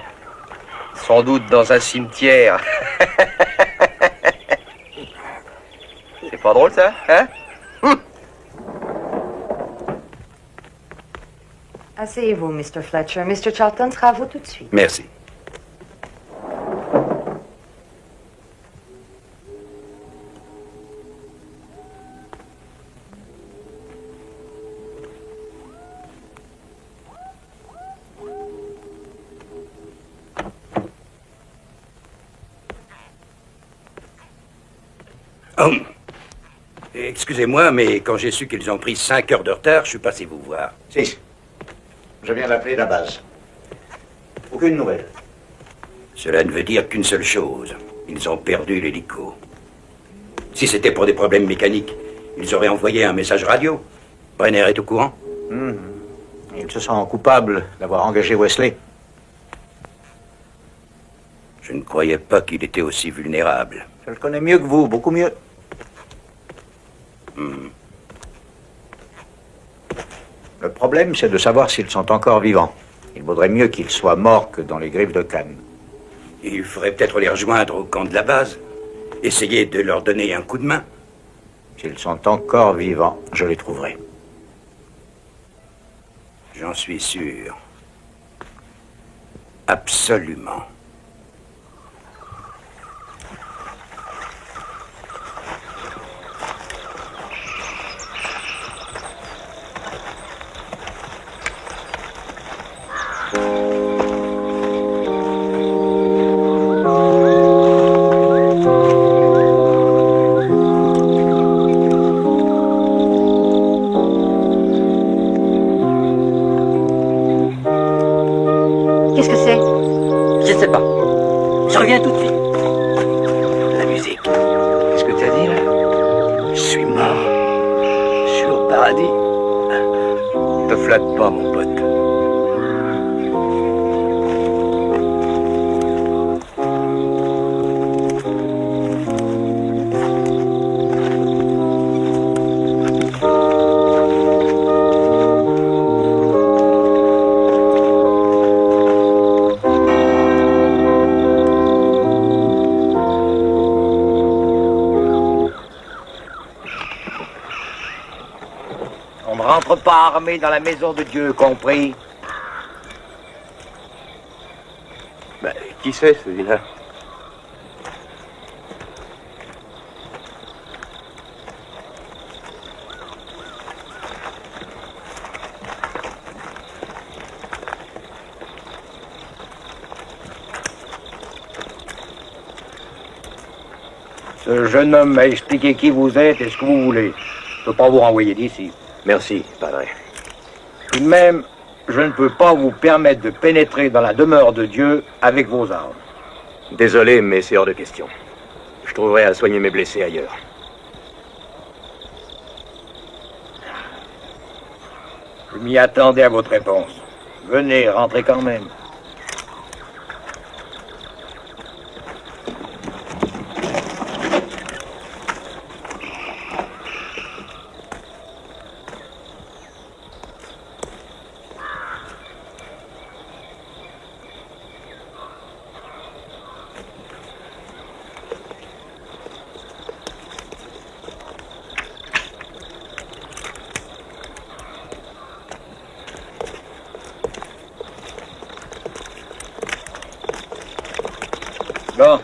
[SPEAKER 1] Sans doute dans un cimetière. C'est pas drôle, ça, hein?
[SPEAKER 12] Asseyez-vous, Mr. Fletcher. Mr. Charlton sera à vous tout de suite.
[SPEAKER 4] Merci. Oh. Excusez-moi, mais quand j'ai su qu'ils ont pris 5 heures de retard, je suis passé vous voir.
[SPEAKER 11] 6. Je viens d'appeler la base. Aucune nouvelle.
[SPEAKER 4] Cela ne veut dire qu'une seule chose. Ils ont perdu l'hélico. Si c'était pour des problèmes mécaniques, ils auraient envoyé un message radio. Brenner est au courant?
[SPEAKER 11] Ils se sentent coupables d'avoir engagé Wesley.
[SPEAKER 4] Je ne croyais pas qu'il était aussi vulnérable.
[SPEAKER 11] Je le connais mieux que vous, beaucoup mieux. Le problème, c'est de savoir s'ils sont encore vivants. Il vaudrait mieux qu'ils soient morts que dans les griffes de Cannes.
[SPEAKER 4] Il faudrait peut-être les rejoindre au camp de la base. Essayer de leur donner un coup de main.
[SPEAKER 11] S'ils sont encore vivants, je les trouverai.
[SPEAKER 4] J'en suis sûr. Absolument.
[SPEAKER 8] Qu'est-ce que c'est?
[SPEAKER 1] Je sais pas. Je reviens tout de suite.
[SPEAKER 4] La musique. Qu'est-ce que t'as dit, là? Je suis mort. Je suis au paradis. Te flatte pas, mon pote.
[SPEAKER 1] On ne rentre pas armé dans la maison de Dieu, compris?
[SPEAKER 5] Ben, qui c'est, celui-là?
[SPEAKER 4] Ce jeune homme m'a expliqué qui vous êtes et ce que vous voulez. Je ne peux pas vous renvoyer d'ici.
[SPEAKER 3] Merci, padre.
[SPEAKER 4] Tout de même, je ne peux pas vous permettre de pénétrer dans la demeure de Dieu avec vos armes.
[SPEAKER 3] Désolé, mais c'est hors de question. Je trouverai à soigner mes blessés ailleurs.
[SPEAKER 4] Je m'y attendais à votre réponse. Venez, rentrez quand même. Bon,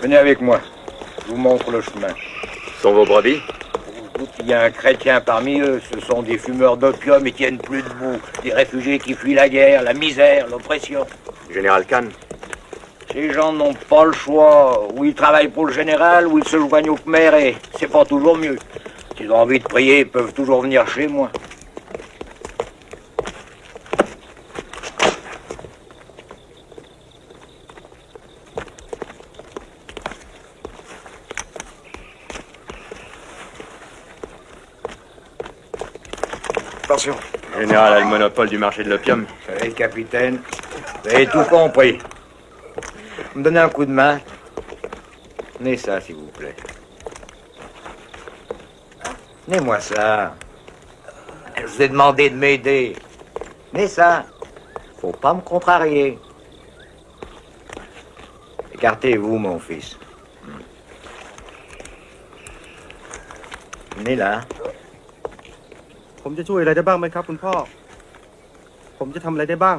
[SPEAKER 4] venez avec moi. Je vous montre le chemin.
[SPEAKER 3] Sont vos brebis?
[SPEAKER 4] Il y a un chrétien parmi eux. Ce sont des fumeurs d'opium et tiennent plus debout. Des réfugiés qui fuient la guerre, la misère, l'oppression.
[SPEAKER 3] Général Khan?
[SPEAKER 4] Ces gens n'ont pas le choix. Ou ils travaillent pour le général, ou ils se joignent au Khmer et c'est pas toujours mieux. S'ils ont envie de prier, ils peuvent toujours venir chez moi. Attention.
[SPEAKER 3] Le général a le monopole du marché de l'opium.
[SPEAKER 4] Vous savez, capitaine, vous avez tout compris. Vous me donnez un coup de main. Tenez ça, s'il vous plaît. Tenez-moi ça. Je vous ai demandé de m'aider.
[SPEAKER 11] Mais ça, faut pas me contrarier. Écartez-vous, mon fils. Venez là.
[SPEAKER 10] ผมจะช่วยอะไรได้บ้างไหมครับคุณพ่อ ผมจะทำอะไรได้บ้าง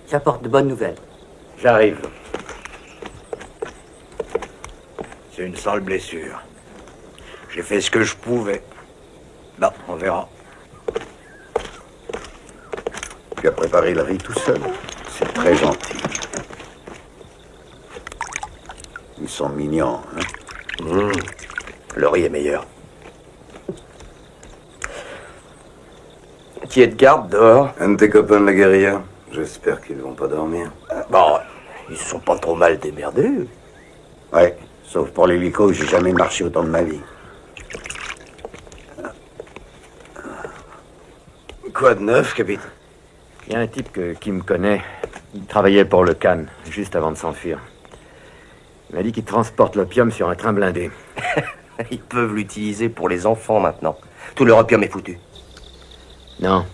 [SPEAKER 13] J'apporte de bonnes nouvelles.
[SPEAKER 11] J'arrive. C'est une sale blessure. J'ai fait ce que je pouvais. Bon, on verra.
[SPEAKER 4] Tu as préparé le riz tout seul. C'est très gentil. Ils sont mignons, hein?
[SPEAKER 11] Le riz est meilleur.
[SPEAKER 1] Qui est de garde dehors?
[SPEAKER 14] Un de tes copains de la guérilla. J'espère qu'ils vont pas dormir.
[SPEAKER 11] Bon, ils sont pas trop mal démerdés.
[SPEAKER 4] Ouais, sauf pour l'hélico, j'ai jamais marché autant de ma vie.
[SPEAKER 14] Quoi de neuf, capitaine?
[SPEAKER 3] Il y a un type qui me connaît. Il travaillait pour le Cannes, juste avant de s'enfuir. Il m'a dit qu'il transporte l'opium sur un train blindé.
[SPEAKER 1] Ils peuvent l'utiliser pour les enfants maintenant. Tout leur opium est foutu.
[SPEAKER 3] Non.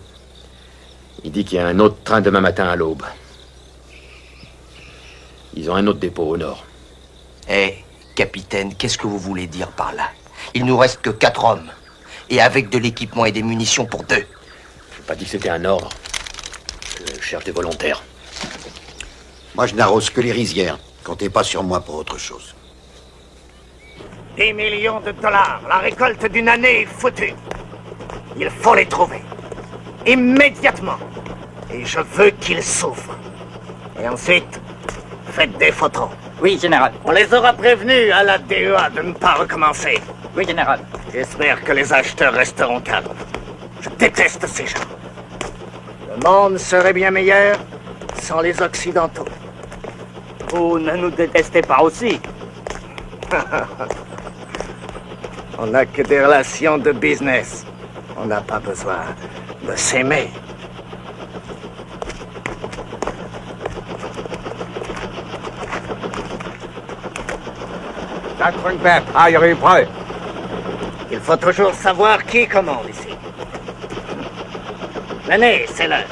[SPEAKER 3] Il dit qu'il y a un autre train demain matin à l'aube. Ils ont un autre dépôt au nord.
[SPEAKER 1] Eh, capitaine, qu'est-ce que vous voulez dire par là? Il nous reste que 4 hommes. Et avec de l'équipement et des munitions pour 2.
[SPEAKER 3] Je n'ai pas dit que c'était un ordre. Je cherche des volontaires.
[SPEAKER 4] Moi, je n'arrose que les rizières. Comptez pas sur moi pour autre chose.
[SPEAKER 15] 10 millions de dollars. La récolte d'une année est foutue. Il faut les trouver. Immédiatement. Et je veux qu'ils souffrent. Et ensuite, faites des photos.
[SPEAKER 10] Oui, général.
[SPEAKER 15] On les aura prévenus à la DEA de ne pas recommencer.
[SPEAKER 10] Oui, général.
[SPEAKER 15] J'espère que les acheteurs resteront calmes. Je déteste ces gens. Le monde serait bien meilleur sans les Occidentaux.
[SPEAKER 10] Vous ne nous détestez pas aussi.
[SPEAKER 15] On n'a que des relations de business. On n'a pas besoin de s'aimer. Il faut toujours savoir qui commande ici. Venez, c'est l'heure.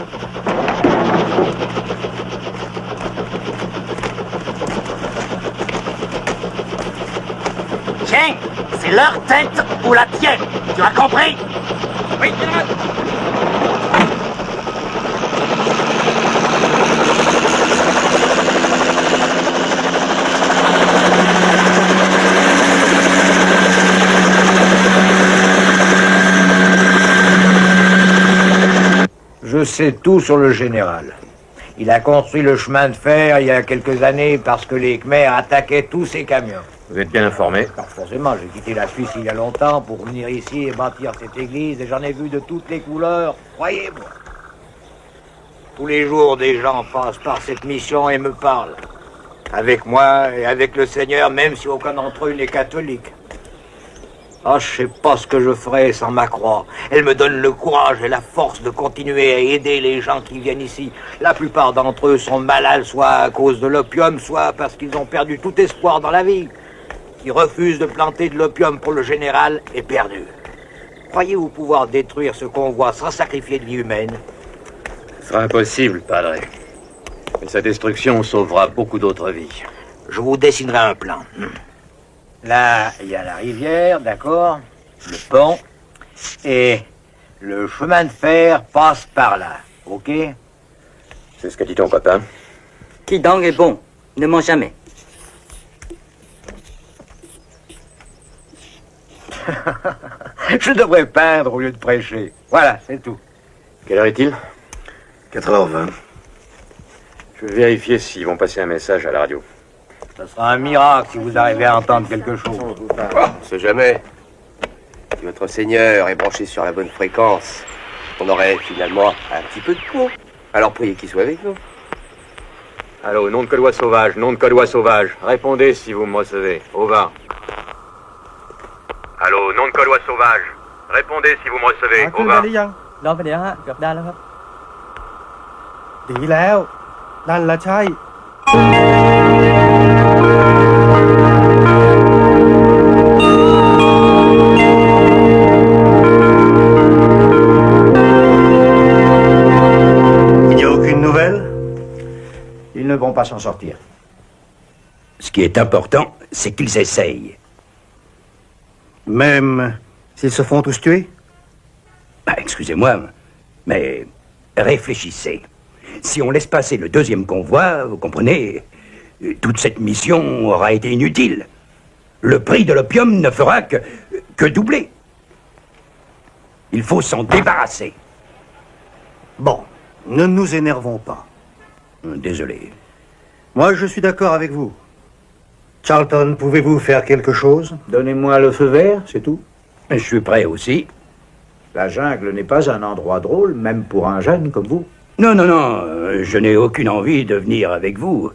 [SPEAKER 15] Tiens, c'est leur tête ou la tienne. Tu as compris? Oui, général.
[SPEAKER 11] Je sais tout sur le général. Il a construit le chemin de fer il y a quelques années parce que les Khmers attaquaient tous ses camions.
[SPEAKER 3] Vous êtes bien informé?
[SPEAKER 11] Alors forcément, j'ai quitté la Suisse il y a longtemps pour venir ici et bâtir cette église et j'en ai vu de toutes les couleurs, croyez-moi. Tous les jours, des gens passent par cette mission et me parlent. Avec moi et avec le Seigneur, même si aucun d'entre eux n'est catholique. Ah, je sais pas ce que je ferais sans ma croix. Elle me donne le courage et la force de continuer à aider les gens qui viennent ici. La plupart d'entre eux sont malades, soit à cause de l'opium, soit parce qu'ils ont perdu tout espoir dans la vie. Qui refuse de planter de l'opium pour le général est perdu. Croyez-vous pouvoir détruire ce convoi sans sacrifier de vie humaine?
[SPEAKER 3] Ce sera impossible, padre. Mais sa destruction sauvera beaucoup d'autres vies.
[SPEAKER 11] Je vous dessinerai un plan. Là, il y a la rivière, d'accord? Le pont. Et le chemin de fer passe par là, ok?
[SPEAKER 3] C'est ce qu'a dit ton papa.
[SPEAKER 13] Kidang est bon. Ne ment jamais.
[SPEAKER 11] Je devrais peindre au lieu de prêcher. Voilà, c'est tout.
[SPEAKER 3] Quelle heure est-il?
[SPEAKER 14] 4h20.
[SPEAKER 3] Je vais vérifier s'ils vont passer un message à la radio.
[SPEAKER 11] Ce sera un miracle si vous arrivez à entendre quelque chose.
[SPEAKER 1] On sait jamais. Si votre Seigneur est branché sur la bonne fréquence, on aurait finalement un petit peu de peau. Alors priez qu'il soit avec nous.
[SPEAKER 3] Allô, nom de Codois sauvage, nom de Codois sauvage. Répondez si vous me recevez. Au va. Allô, nom de Codois sauvage. Répondez si vous me recevez.
[SPEAKER 10] ขึ้นได้หรือยังรอไปเดี๋ยวฮะเกือบได้แล้วครับดีแล้วนั่นละใช่
[SPEAKER 9] Il n'y a aucune nouvelle? Ils ne vont pas s'en sortir.
[SPEAKER 4] Ce qui est important, c'est qu'ils essayent.
[SPEAKER 9] Même s'ils se font tous tuer?
[SPEAKER 4] Bah, excusez-moi, mais réfléchissez. Si on laisse passer le deuxième convoi, vous comprenez, toute cette mission aura été inutile. Le prix de l'opium ne fera que doubler. Il faut s'en débarrasser.
[SPEAKER 9] Bon, ne nous énervons pas.
[SPEAKER 4] Désolé.
[SPEAKER 9] Moi, je suis d'accord avec vous. Charlton, pouvez-vous faire quelque chose?
[SPEAKER 11] Donnez-moi le feu vert, c'est tout.
[SPEAKER 4] Je suis prêt aussi.
[SPEAKER 11] La jungle n'est pas un endroit drôle, même pour un jeune comme vous.
[SPEAKER 4] Non, non, non, je n'ai aucune envie de venir avec vous.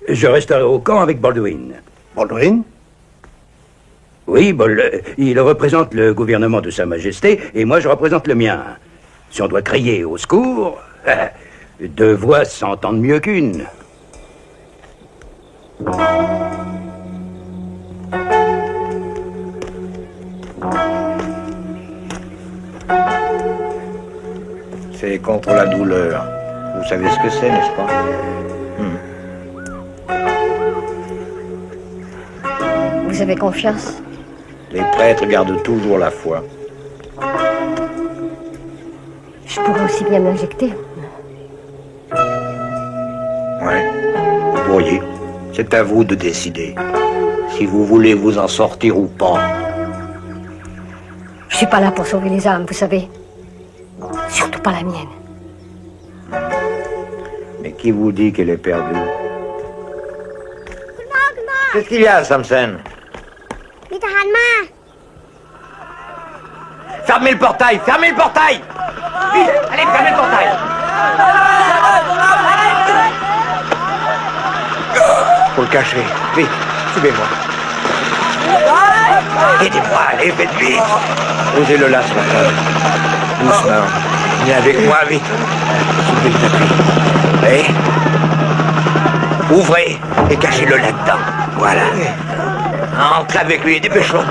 [SPEAKER 4] Je resterai au camp avec Baldwin.
[SPEAKER 9] Baldwin?
[SPEAKER 4] Oui, il représente le gouvernement de Sa Majesté, et moi je représente le mien. Si on doit crier au secours, deux voix s'entendent mieux qu'une.
[SPEAKER 11] C'est contre la douleur. Vous savez ce que c'est, n'est-ce pas?
[SPEAKER 8] Vous avez confiance?
[SPEAKER 11] Les prêtres gardent toujours la foi.
[SPEAKER 8] Je pourrais aussi bien m'injecter.
[SPEAKER 11] Ouais, vous pourriez. C'est à vous de décider. Si vous voulez vous en sortir ou pas.
[SPEAKER 8] Je suis pas là pour sauver les âmes, vous savez. Surtout pas la mienne.
[SPEAKER 11] Mais qui vous dit qu'elle est perdue? Qu'est-ce qu'il y a, Samson?
[SPEAKER 2] Fermez le portail! Fermez le portail! Vite! Allez, fermez le portail!
[SPEAKER 11] Faut le cacher. Vite, suivez-moi. Aidez-moi, allez, faites vite. Posez-le là, Samson. Doucement. Viens avec moi, vite. Soulevez le tapis. Et ouvrez et cachez-le là-dedans. Voilà. Entrez avec lui, dépêchons.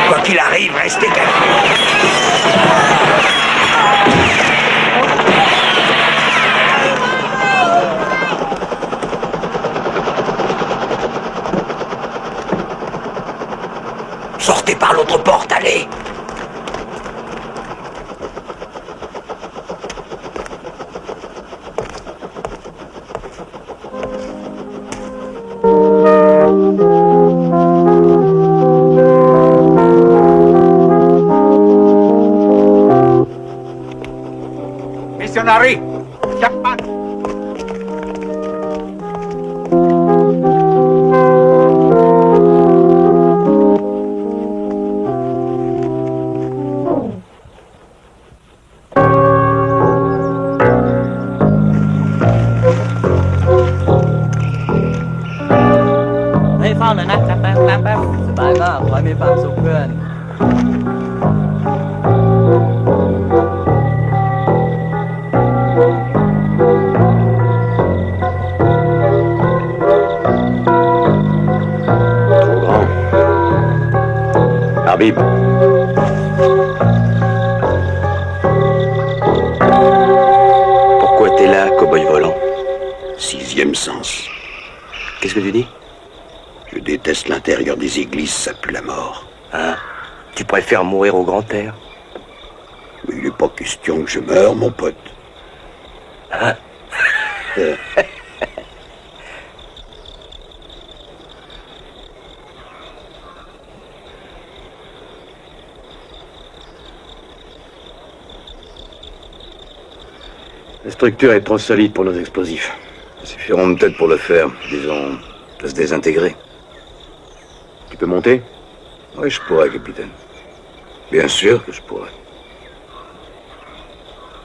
[SPEAKER 11] Quoi qu'il arrive, restez calme. Sortez par l'autre porte, allez.
[SPEAKER 2] Missionary! Jackman!
[SPEAKER 10] เฝ้าเลยนะแป๊บแป๊บแป๊บแป๊บสบายมากขอให้มีความสุขเพื่อน
[SPEAKER 3] Trop grand. Arbib.
[SPEAKER 4] Pourquoi t'es là, cow-boy volant?
[SPEAKER 14] Sixième sens.
[SPEAKER 4] Qu'est-ce que tu dis?
[SPEAKER 14] Je déteste l'intérieur des églises, ça pue la mort.
[SPEAKER 1] Hein? Tu préfères mourir au grand air?
[SPEAKER 14] Mais il n'est pas question que je meure, mon pote.
[SPEAKER 1] Hein?
[SPEAKER 14] La structure est trop solide pour nos explosifs. Ils suffiront peut-être pour le faire, disons, de se désintégrer.
[SPEAKER 3] Tu peux monter?
[SPEAKER 14] Oui, je pourrais, capitaine. Bien sûr que je pourrais.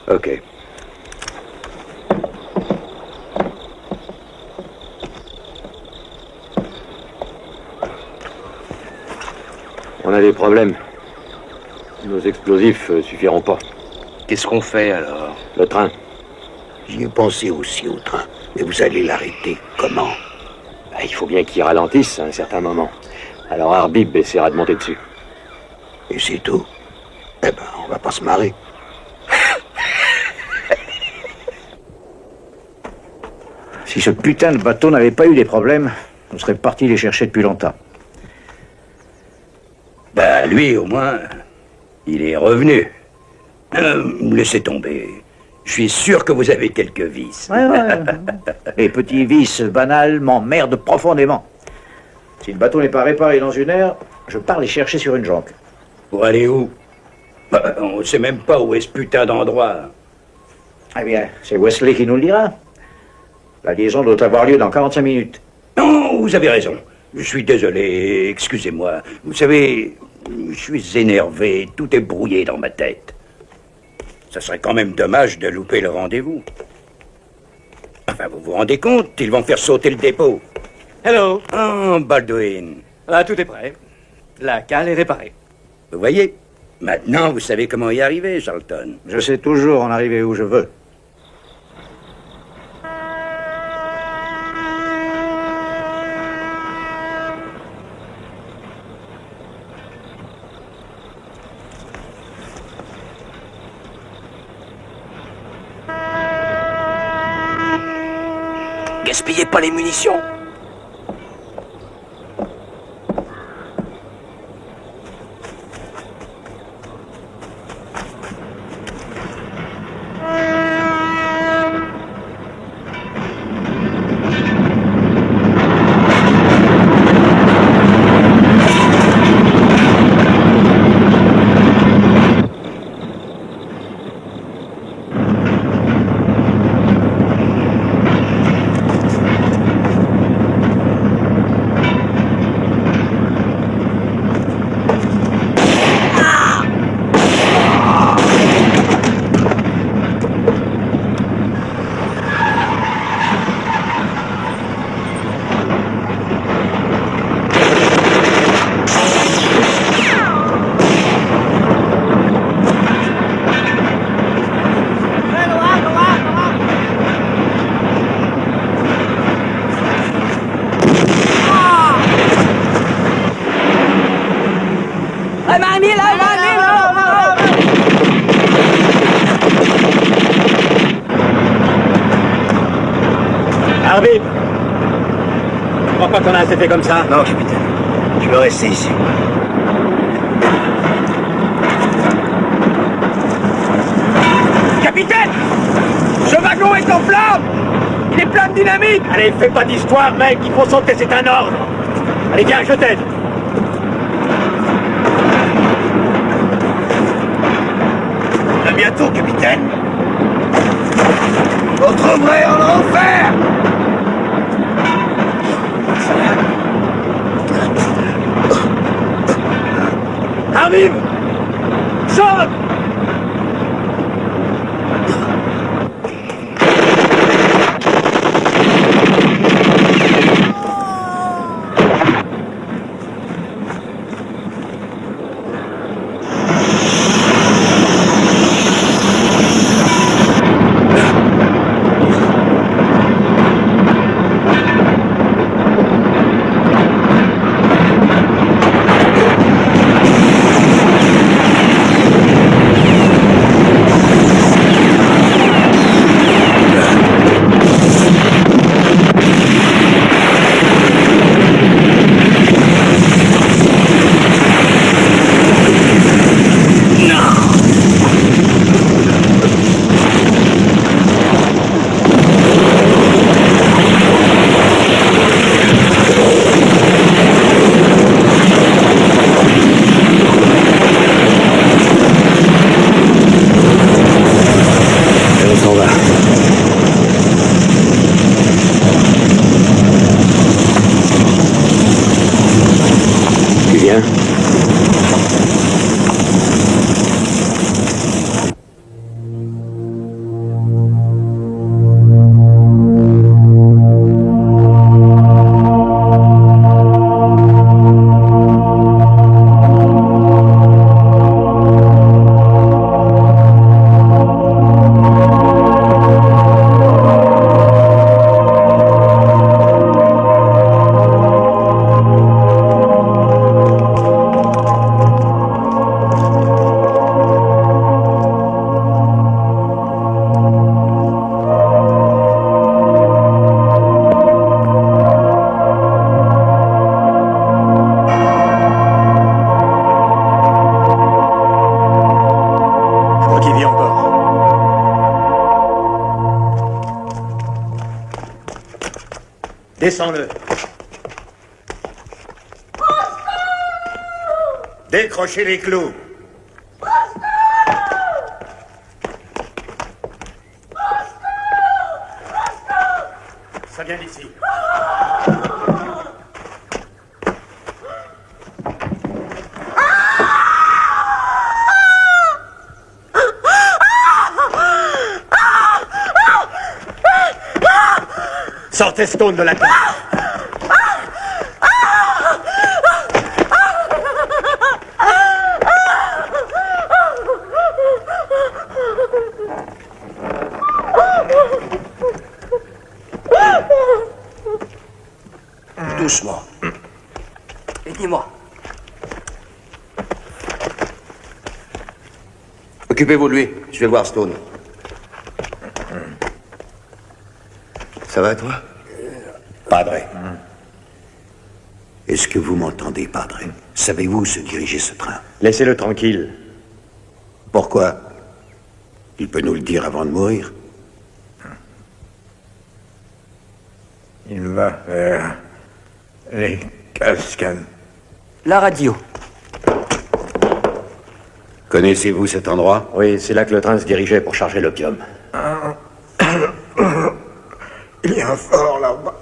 [SPEAKER 14] Ok.
[SPEAKER 3] On a des problèmes. Nos explosifs suffiront pas.
[SPEAKER 1] Qu'est-ce qu'on fait alors?
[SPEAKER 3] Le train.
[SPEAKER 4] J'y ai pensé aussi au train. Mais vous allez l'arrêter comment?
[SPEAKER 3] Il faut bien qu'il ralentisse à un certain moment. Alors Arbib essaiera de monter dessus.
[SPEAKER 4] Et c'est tout? Eh ben, on va pas se marrer.
[SPEAKER 11] Si ce putain de bateau n'avait pas eu des problèmes, on serait parti les chercher depuis longtemps.
[SPEAKER 4] Bah, lui, au moins, il est revenu. Laissez tomber. Je suis sûr que vous avez quelques vices.
[SPEAKER 11] Ouais. Les petits vices banals m'emmerdent profondément. Si le bateau n'est pas réparé dans une heure, je pars les chercher sur une jonque.
[SPEAKER 4] Pour aller où? Bah, on sait même pas où est ce putain d'endroit.
[SPEAKER 11] Eh bien, c'est Wesley qui nous le dira. La liaison doit avoir lieu dans 45 minutes.
[SPEAKER 4] Non, vous avez raison. Je suis désolé, excusez-moi. Vous savez, je suis énervé, tout est brouillé dans ma tête. Ça serait quand même dommage de louper le rendez-vous. Enfin, vous vous rendez compte, ils vont faire sauter le dépôt.
[SPEAKER 7] Hello.
[SPEAKER 4] Oh, Baldwin.
[SPEAKER 7] Ah, tout est prêt. La cale est réparée.
[SPEAKER 4] Vous voyez, maintenant vous savez comment y arriver, Charlton.
[SPEAKER 11] Je sais toujours en arriver où je veux.
[SPEAKER 1] Gaspillez pas les munitions.
[SPEAKER 2] Arbib, je crois pas qu'on a assez fait comme ça.
[SPEAKER 9] Non, capitaine. Je vais rester ici.
[SPEAKER 2] Capitaine! Ce wagon est en flammes! Il est plein de dynamite! Allez, fais pas d'histoire, mec, il faut sauter, c'est un ordre! Allez, viens, je t'aide!
[SPEAKER 9] À bientôt, capitaine. Vous retrouverez en enfer!
[SPEAKER 2] Arbib! Saute!
[SPEAKER 11] Descends-le. Décrochez les clous. Ça vient d'ici. Sortez Stone de la tête.
[SPEAKER 4] Doucement.
[SPEAKER 13] Aidez-moi.
[SPEAKER 1] Occupez-vous de lui. Je vais voir Stone. Ça va, toi?
[SPEAKER 4] Padre. Est-ce que vous m'entendez, Padre? Savez-vous où se diriger ce train?
[SPEAKER 3] Laissez-le tranquille.
[SPEAKER 4] Pourquoi? Il peut nous le dire avant de mourir.
[SPEAKER 11] Il va vers les cascades.
[SPEAKER 13] La radio.
[SPEAKER 4] Connaissez-vous cet endroit?
[SPEAKER 3] Oui, c'est là que le train se dirigeait pour charger l'opium.
[SPEAKER 11] Il y a un fort là-bas.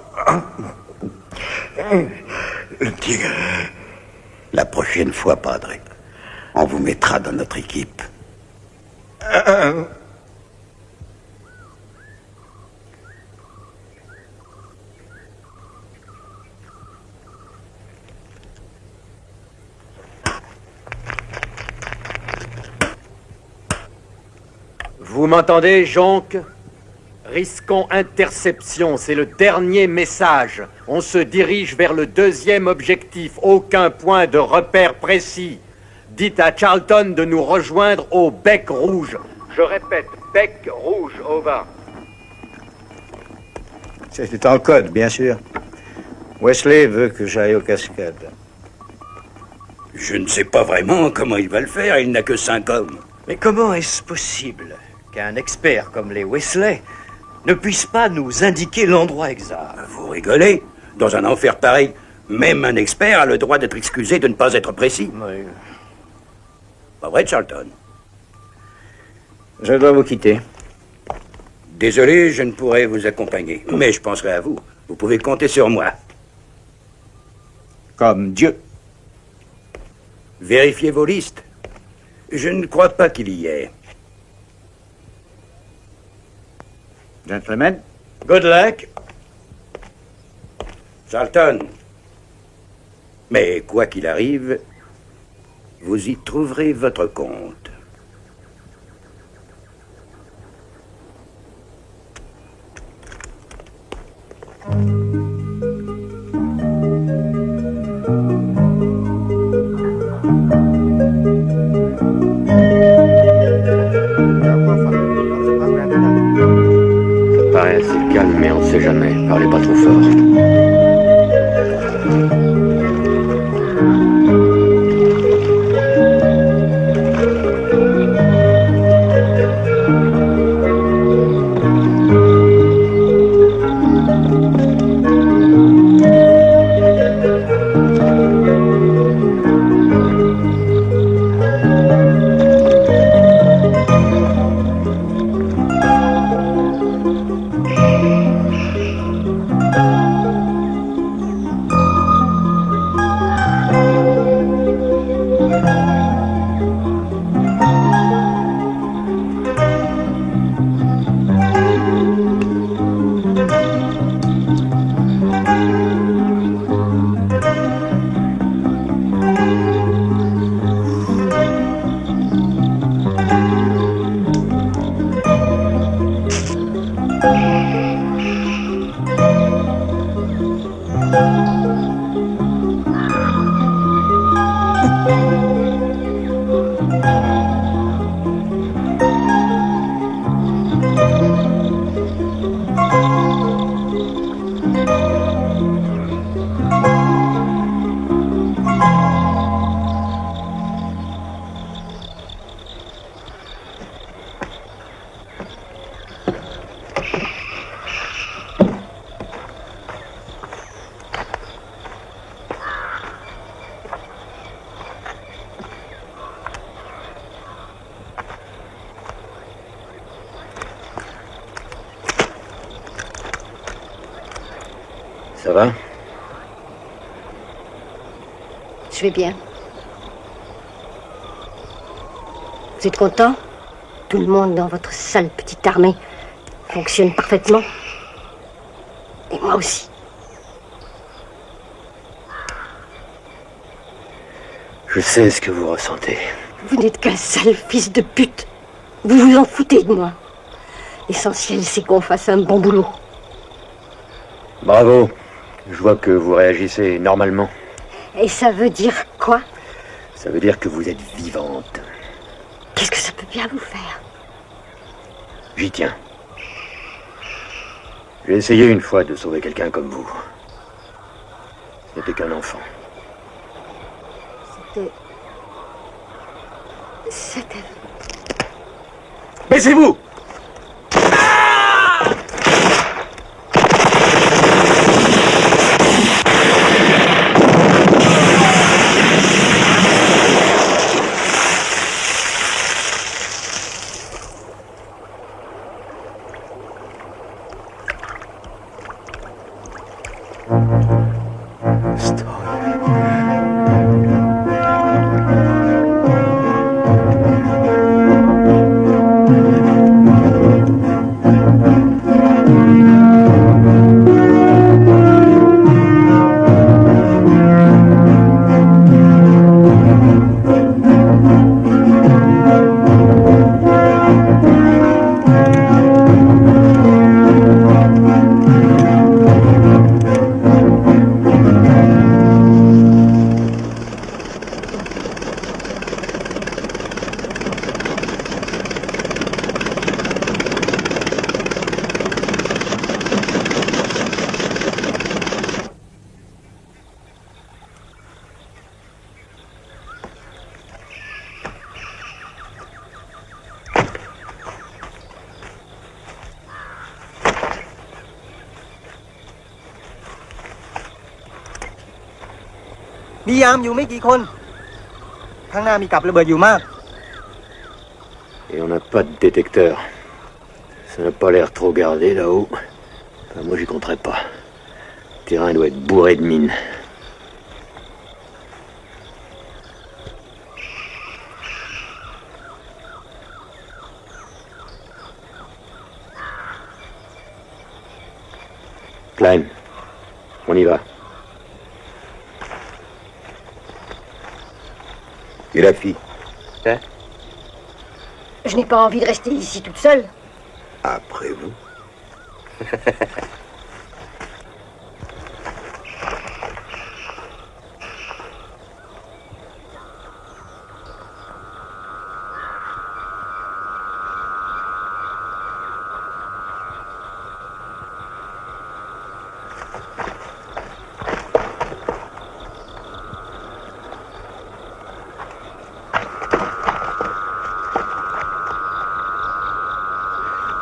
[SPEAKER 11] Le tigre.
[SPEAKER 4] La prochaine fois, Padre, on vous mettra dans notre équipe.
[SPEAKER 2] Vous m'entendez, Jonque? Risquons interception, c'est le dernier message. On se dirige vers le deuxième objectif, aucun point de repère précis. Dites à Charlton de nous rejoindre au Bec Rouge. Je répète, Bec Rouge, over.
[SPEAKER 9] C'était en code, bien sûr. Wesley veut que j'aille aux cascades.
[SPEAKER 4] Je ne sais pas vraiment comment il va le faire, il n'a que 5 hommes.
[SPEAKER 7] Mais comment est-ce possible qu'un expert comme les Wesley ne puisse pas nous indiquer l'endroit exact?
[SPEAKER 4] Vous rigolez? Dans un enfer pareil, même un expert a le droit d'être excusé de ne pas être précis.
[SPEAKER 7] Oui.
[SPEAKER 4] Pas vrai, Charlton?
[SPEAKER 9] Je dois vous quitter.
[SPEAKER 4] Désolé, je ne pourrai vous accompagner, mais je penserai à vous. Vous pouvez compter sur moi.
[SPEAKER 9] Comme Dieu.
[SPEAKER 4] Vérifiez vos listes. Je ne crois pas qu'il y ait.
[SPEAKER 9] Gentlemen.
[SPEAKER 2] Good luck.
[SPEAKER 4] Charlton. Mais quoi qu'il arrive, vous y trouverez votre compte.
[SPEAKER 3] Ça paraît assez calme, mais on ne sait jamais. Parlez pas trop fort. Ça va?
[SPEAKER 8] Je vais bien. Vous êtes content? Tout le monde dans votre sale petite armée fonctionne parfaitement. Et moi aussi.
[SPEAKER 3] Je sais ce que vous ressentez.
[SPEAKER 8] Vous n'êtes qu'un sale fils de pute. Vous vous en foutez de moi. L'essentiel, c'est qu'on fasse un bon boulot.
[SPEAKER 3] Bravo. Je vois que vous réagissez normalement.
[SPEAKER 8] Et ça veut dire quoi?
[SPEAKER 3] Ça veut dire que vous êtes vivante.
[SPEAKER 8] Qu'est-ce que ça peut bien vous faire?
[SPEAKER 3] J'y tiens. J'ai essayé une fois de sauver quelqu'un comme vous. Ce n'était qu'un enfant.
[SPEAKER 8] C'était...
[SPEAKER 3] Baissez-vous!
[SPEAKER 10] มียามอยู่ไม่กี่คนข้างหน้ามีกับระเบิดอยู่มาก
[SPEAKER 3] Et on n'a pas de détecteur. Ça n'a pas l'air trop gardé là-haut. Enfin, moi j'y compterais pas. Le terrain doit être bourré de mines. Klein, on y va.
[SPEAKER 1] Et la fille? Hein?
[SPEAKER 8] Je n'ai pas envie de rester ici toute seule.
[SPEAKER 1] Après vous.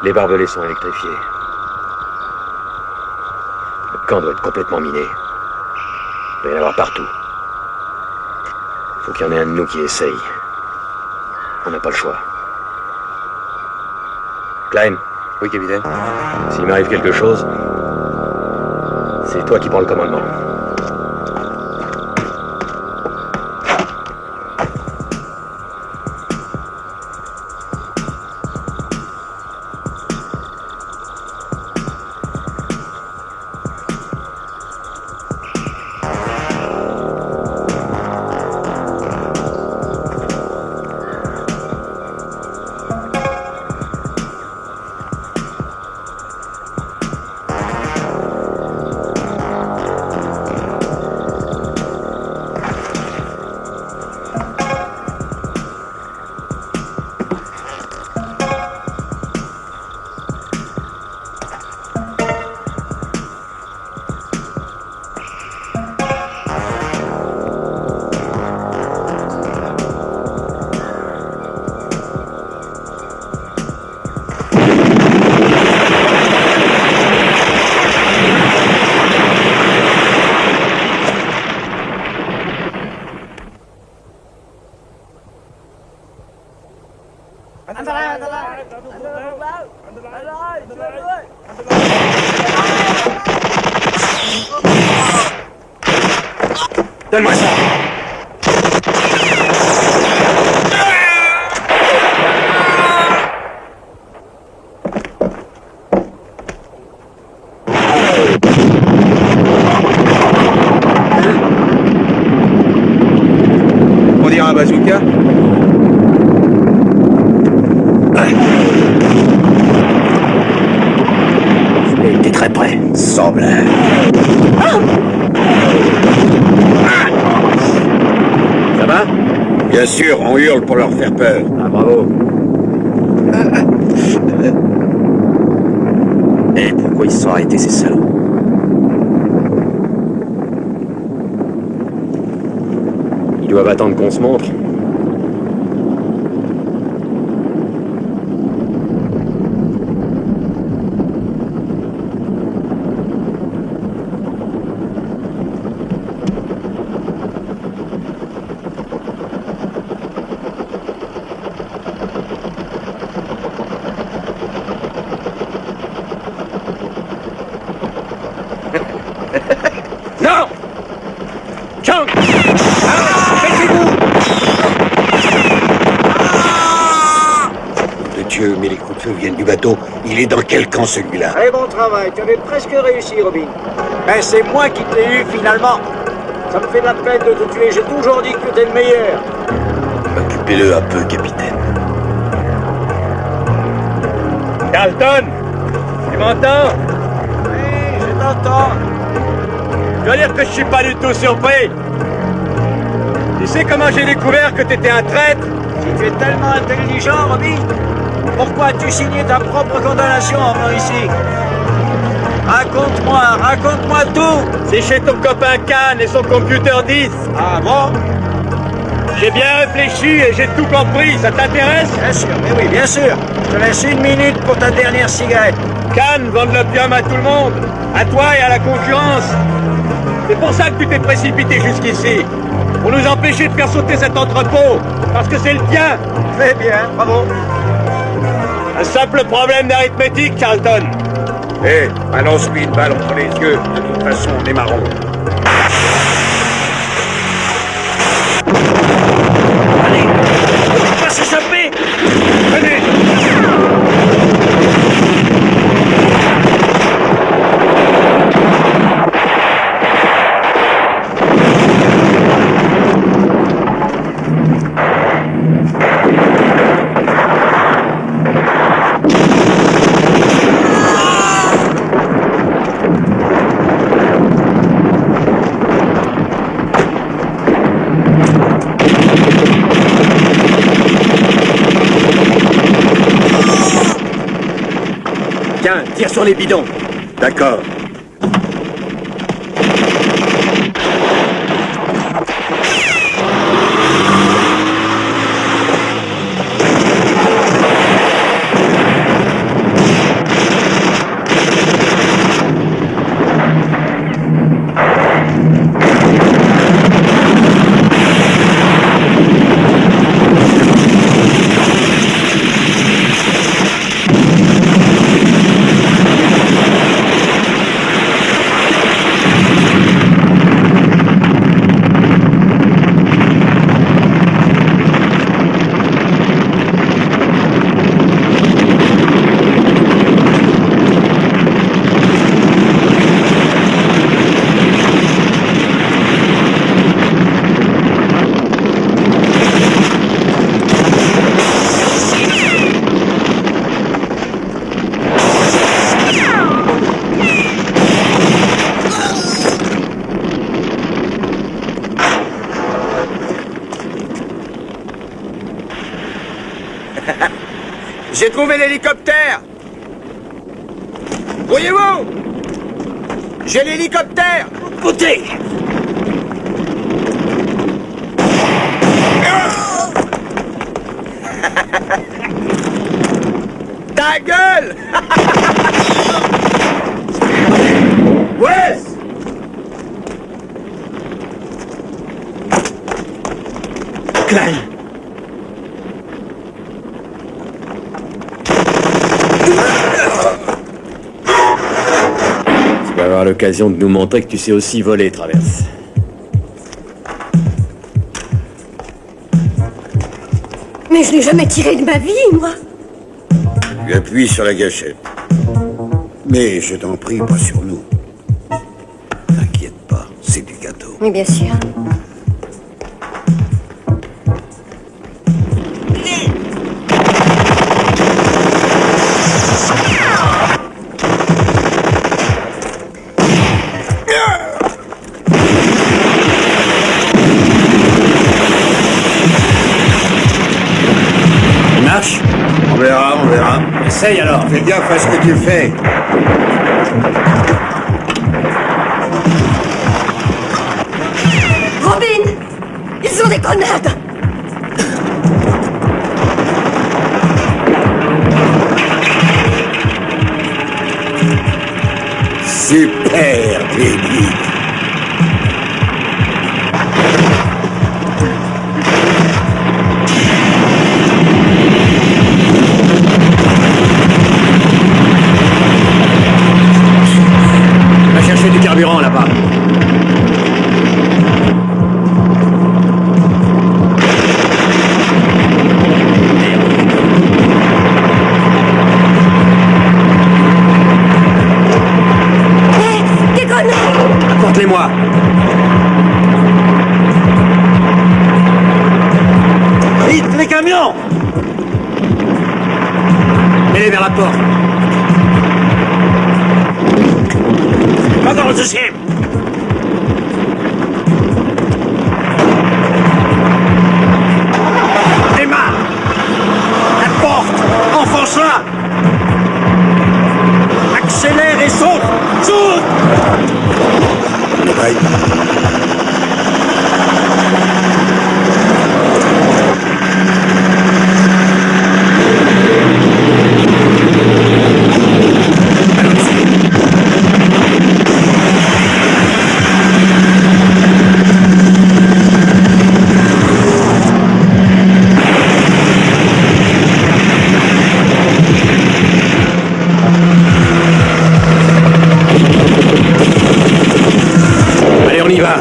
[SPEAKER 3] Les barbelés sont électrifiés. Le camp doit être complètement miné. Il doit y en avoir partout. Il faut qu'il y en ait un de nous qui essaye. On n'a pas le choix. Klein.
[SPEAKER 1] Oui, capitaine.
[SPEAKER 3] S'il m'arrive quelque chose, c'est toi qui prends le commandement. Donne-moi ça.
[SPEAKER 5] On dirait un bazooka.
[SPEAKER 3] T'es très près.
[SPEAKER 4] Semble.
[SPEAKER 3] Ça va?
[SPEAKER 14] Bien sûr, on hurle pour leur faire peur.
[SPEAKER 3] Ah, bravo.
[SPEAKER 1] Et pourquoi ils se sont arrêtés, ces salauds?
[SPEAKER 2] Ils doivent attendre qu'on se montre.
[SPEAKER 3] Non! Chang!
[SPEAKER 4] De Dieu, mais les coups de feu viennent du bateau. Il est dans quel camp, celui-là?
[SPEAKER 11] Très bon travail, tu avais presque réussi, Robin. Mais c'est moi qui t'ai eu, finalement. Ça me fait de la peine de te tuer, j'ai toujours dit que tu étais le meilleur.
[SPEAKER 4] Occupez-le un peu, capitaine.
[SPEAKER 2] Carlton! Tu m'entends?
[SPEAKER 11] Oui, je t'entends.
[SPEAKER 2] Je dois dire que je suis pas du tout surpris. Tu sais comment j'ai découvert que t'étais un traître?
[SPEAKER 11] Si tu es tellement intelligent, Robin, pourquoi as-tu signé ta propre condamnation en venant ici? Raconte-moi tout.
[SPEAKER 2] C'est chez ton copain Khan et son computer 10.
[SPEAKER 11] Ah bon?
[SPEAKER 2] J'ai bien réfléchi et j'ai tout compris. Ça t'intéresse?
[SPEAKER 11] Bien sûr, mais oui, bien sûr. Je te laisse 1 minute pour ta dernière cigarette.
[SPEAKER 2] Khan vend de l'opium à tout le monde. À toi et à la concurrence. C'est pour ça que tu t'es précipité jusqu'ici. Pour nous empêcher de faire sauter cet entrepôt. Parce que c'est le tien.
[SPEAKER 11] Très bien, bravo.
[SPEAKER 2] Un simple problème d'arithmétique, Charlton.
[SPEAKER 14] Hé, balance-lui une balle entre les yeux. De toute façon, on est marron.
[SPEAKER 11] Allez, on ne peut pas s'échapper.
[SPEAKER 2] Venez.
[SPEAKER 3] Tiens, tire sur les bidons.
[SPEAKER 14] D'accord.
[SPEAKER 15] J'ai trouvé l'hélicoptère. Voyez-vous? J'ai l'hélicoptère.
[SPEAKER 11] Côté.
[SPEAKER 15] Ta gueule.
[SPEAKER 11] Ouais.
[SPEAKER 3] Klein.
[SPEAKER 2] Tu vas avoir le l'occasion de nous montrer que tu sais aussi voler, Traverse.
[SPEAKER 8] Mais je n'ai jamais tiré de ma vie, moi.
[SPEAKER 16] Tu appuies sur la gâchette. Mais je t'en prie, pas sur nous. T'inquiète pas, c'est du gâteau.
[SPEAKER 8] Oui, bien sûr.
[SPEAKER 2] Marche.
[SPEAKER 16] On verra, on verra.
[SPEAKER 2] Essaye alors.
[SPEAKER 16] Fais gaffe à ce que tu fais.
[SPEAKER 8] Robin! Ils sont des grenades!
[SPEAKER 16] Super technique.
[SPEAKER 2] Va chercher du carburant là-bas.
[SPEAKER 8] Des grenades!
[SPEAKER 2] Apporte-les-moi. Vite, les camions! Mets-les vers la porte.
[SPEAKER 15] Pas dans le deuxième. Démarre. La porte. Enfonce-la. Accélère et saute. Saute.
[SPEAKER 16] Aïe.
[SPEAKER 2] Allez, on y va.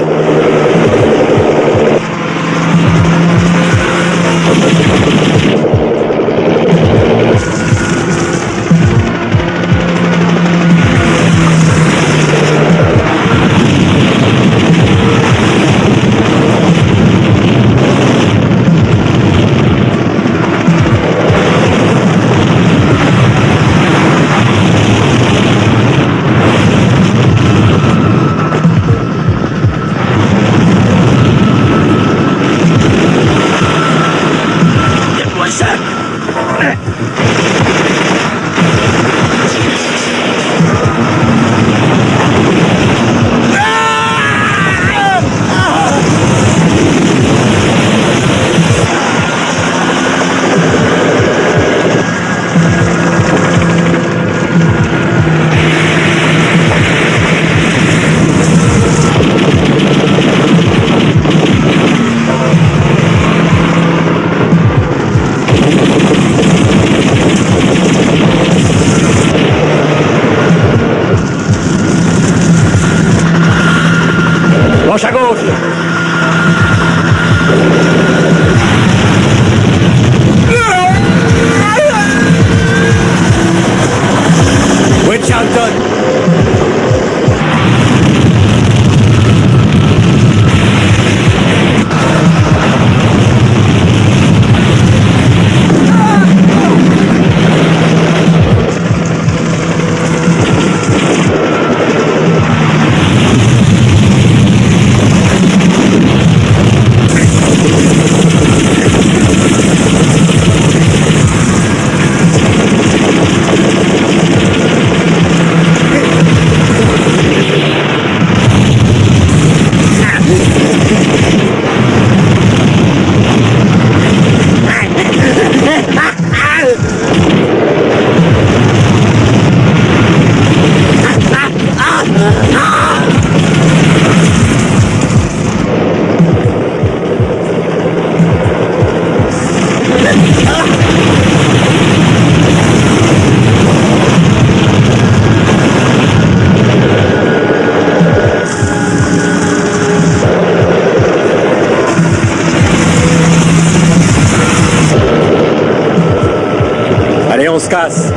[SPEAKER 2] Et on se casse.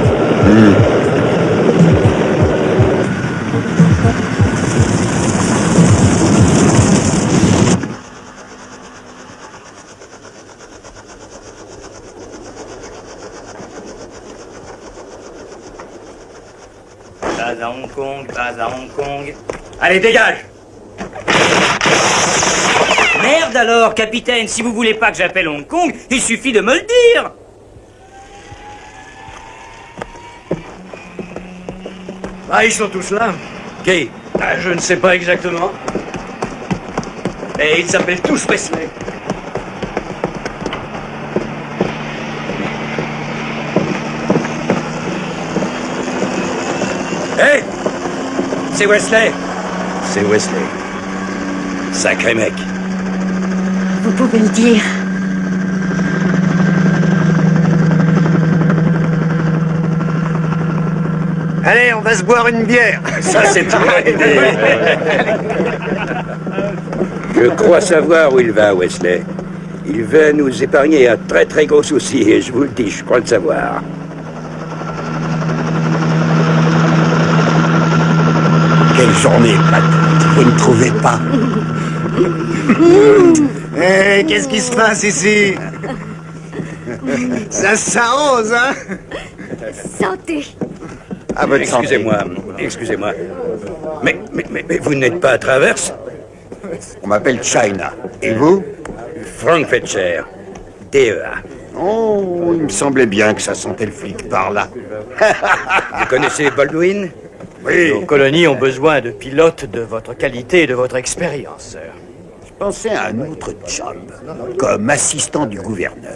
[SPEAKER 6] Base à Hong Kong, base à Hong Kong.
[SPEAKER 2] Allez, dégage!
[SPEAKER 6] Merde alors, capitaine, si vous voulez pas que j'appelle Hong Kong, il suffit de me le dire.
[SPEAKER 2] Ah, ils sont tous là. Qui? Je ne sais pas exactement. Mais ils s'appellent tous Wesley. Hé! C'est Wesley.
[SPEAKER 4] C'est Wesley. Sacré mec.
[SPEAKER 8] Vous pouvez le dire.
[SPEAKER 9] Allez, on va se boire une bière.
[SPEAKER 4] Ça, c'est une bonne idée. Je crois savoir où il va, Wesley. Il va nous épargner un très très gros souci, et je vous le dis, je crois le savoir.
[SPEAKER 16] Quelle journée, Pat. Vous ne trouvez pas?
[SPEAKER 9] Eh, qu'est-ce qui se passe ici? Ça s'arrose, hein?
[SPEAKER 8] Santé.
[SPEAKER 4] Ah, bon, excusez-moi. Mais vous n'êtes pas à Traverse?
[SPEAKER 16] On m'appelle China. Et vous?
[SPEAKER 4] Frank Fetcher, DEA.
[SPEAKER 16] Oh, il me semblait bien que ça sentait le flic par là.
[SPEAKER 4] Vous connaissez Baldwin?
[SPEAKER 16] Oui.
[SPEAKER 2] Nos colonies ont besoin de pilotes de votre qualité et de votre expérience, sir.
[SPEAKER 16] Je pensais à un autre job, comme assistant du gouverneur.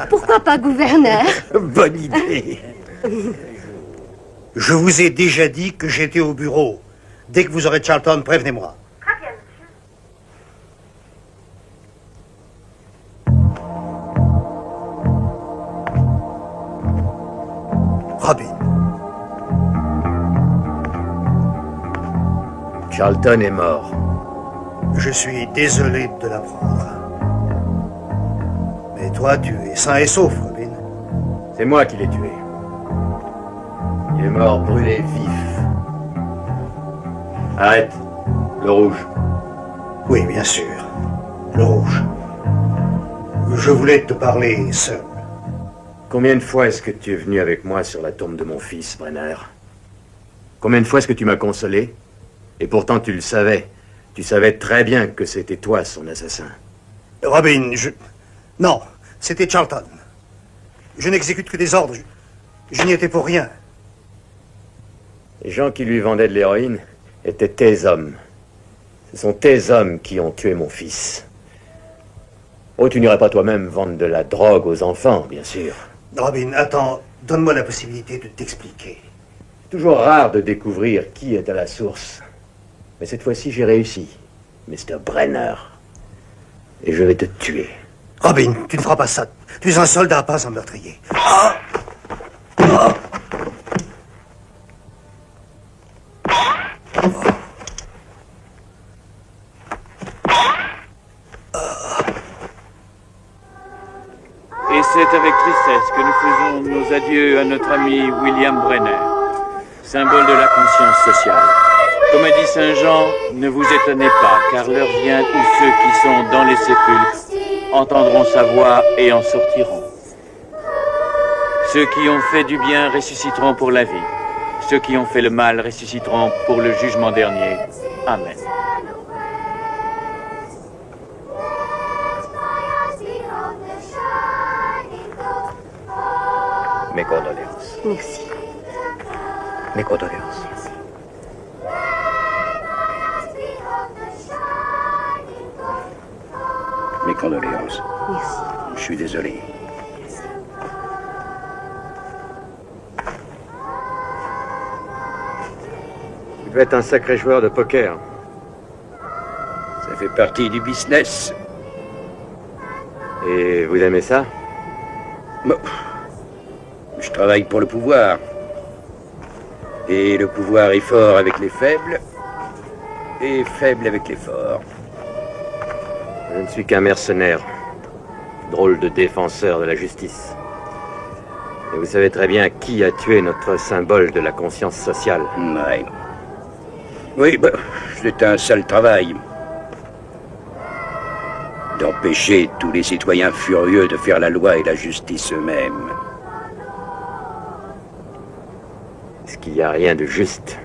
[SPEAKER 8] Pourquoi pas gouverneur?
[SPEAKER 16] Bonne idée.
[SPEAKER 9] Je vous ai déjà dit que j'étais au bureau. Dès que vous aurez Charlton, prévenez-moi. Robin.
[SPEAKER 2] Charlton est mort.
[SPEAKER 9] Je suis désolé de l'apprendre. Mais toi, tu es sain et sauf, Robin.
[SPEAKER 2] C'est moi qui l'ai tué. Il est mort brûlé vif. Arrête. Le rouge.
[SPEAKER 9] Oui, bien sûr. Le rouge. Je voulais te parler seul.
[SPEAKER 2] Combien de fois est-ce que tu es venu avec moi sur la tombe de mon fils, Brenner? Combien de fois est-ce que tu m'as consolé? Et pourtant tu le savais. Tu savais très bien que c'était toi son assassin.
[SPEAKER 9] Robin, Non, c'était Charlton. Je n'exécute que des ordres. Je n'y étais pour rien.
[SPEAKER 2] Les gens qui lui vendaient de l'héroïne étaient tes hommes. Ce sont tes hommes qui ont tué mon fils. Oh, tu n'irais pas toi-même vendre de la drogue aux enfants, bien sûr.
[SPEAKER 9] Robin, attends, donne-moi la possibilité de t'expliquer.
[SPEAKER 2] Toujours rare de découvrir qui est à la source. Mais cette fois-ci, j'ai réussi, Mr. Brenner. Et je vais te tuer.
[SPEAKER 9] Robin, tu ne feras pas ça. Tu es un soldat, pas un meurtrier.
[SPEAKER 17] Et c'est avec tristesse que nous faisons nos adieux à notre ami William Brenner, symbole de la conscience sociale. Comme a dit Saint Jean, ne vous étonnez pas, car l'heure vient où ceux qui sont dans les sépulcres entendront sa voix et en sortiront. Ceux qui ont fait du bien ressusciteront pour la vie. Ceux qui ont fait le mal ressusciteront pour le jugement dernier. Amen.
[SPEAKER 2] Mes condoléances.
[SPEAKER 8] Merci.
[SPEAKER 2] Mes condoléances.
[SPEAKER 4] Mes condoléances.
[SPEAKER 8] Merci.
[SPEAKER 4] Je suis désolé.
[SPEAKER 2] Tu devais être un sacré joueur de poker.
[SPEAKER 4] Ça fait partie du business.
[SPEAKER 2] Et vous aimez ça?
[SPEAKER 4] Bon, je travaille pour le pouvoir. Et le pouvoir est fort avec les faibles et faible avec les forts.
[SPEAKER 2] Je ne suis qu'un mercenaire. Drôle de défenseur de la justice. Et vous savez très bien qui a tué notre symbole de la conscience sociale.
[SPEAKER 4] Ouais. Oui, bah, c'est un sale travail. D'empêcher tous les citoyens furieux de faire la loi et la justice eux-mêmes.
[SPEAKER 2] Est-ce qu'il n'y a rien de juste?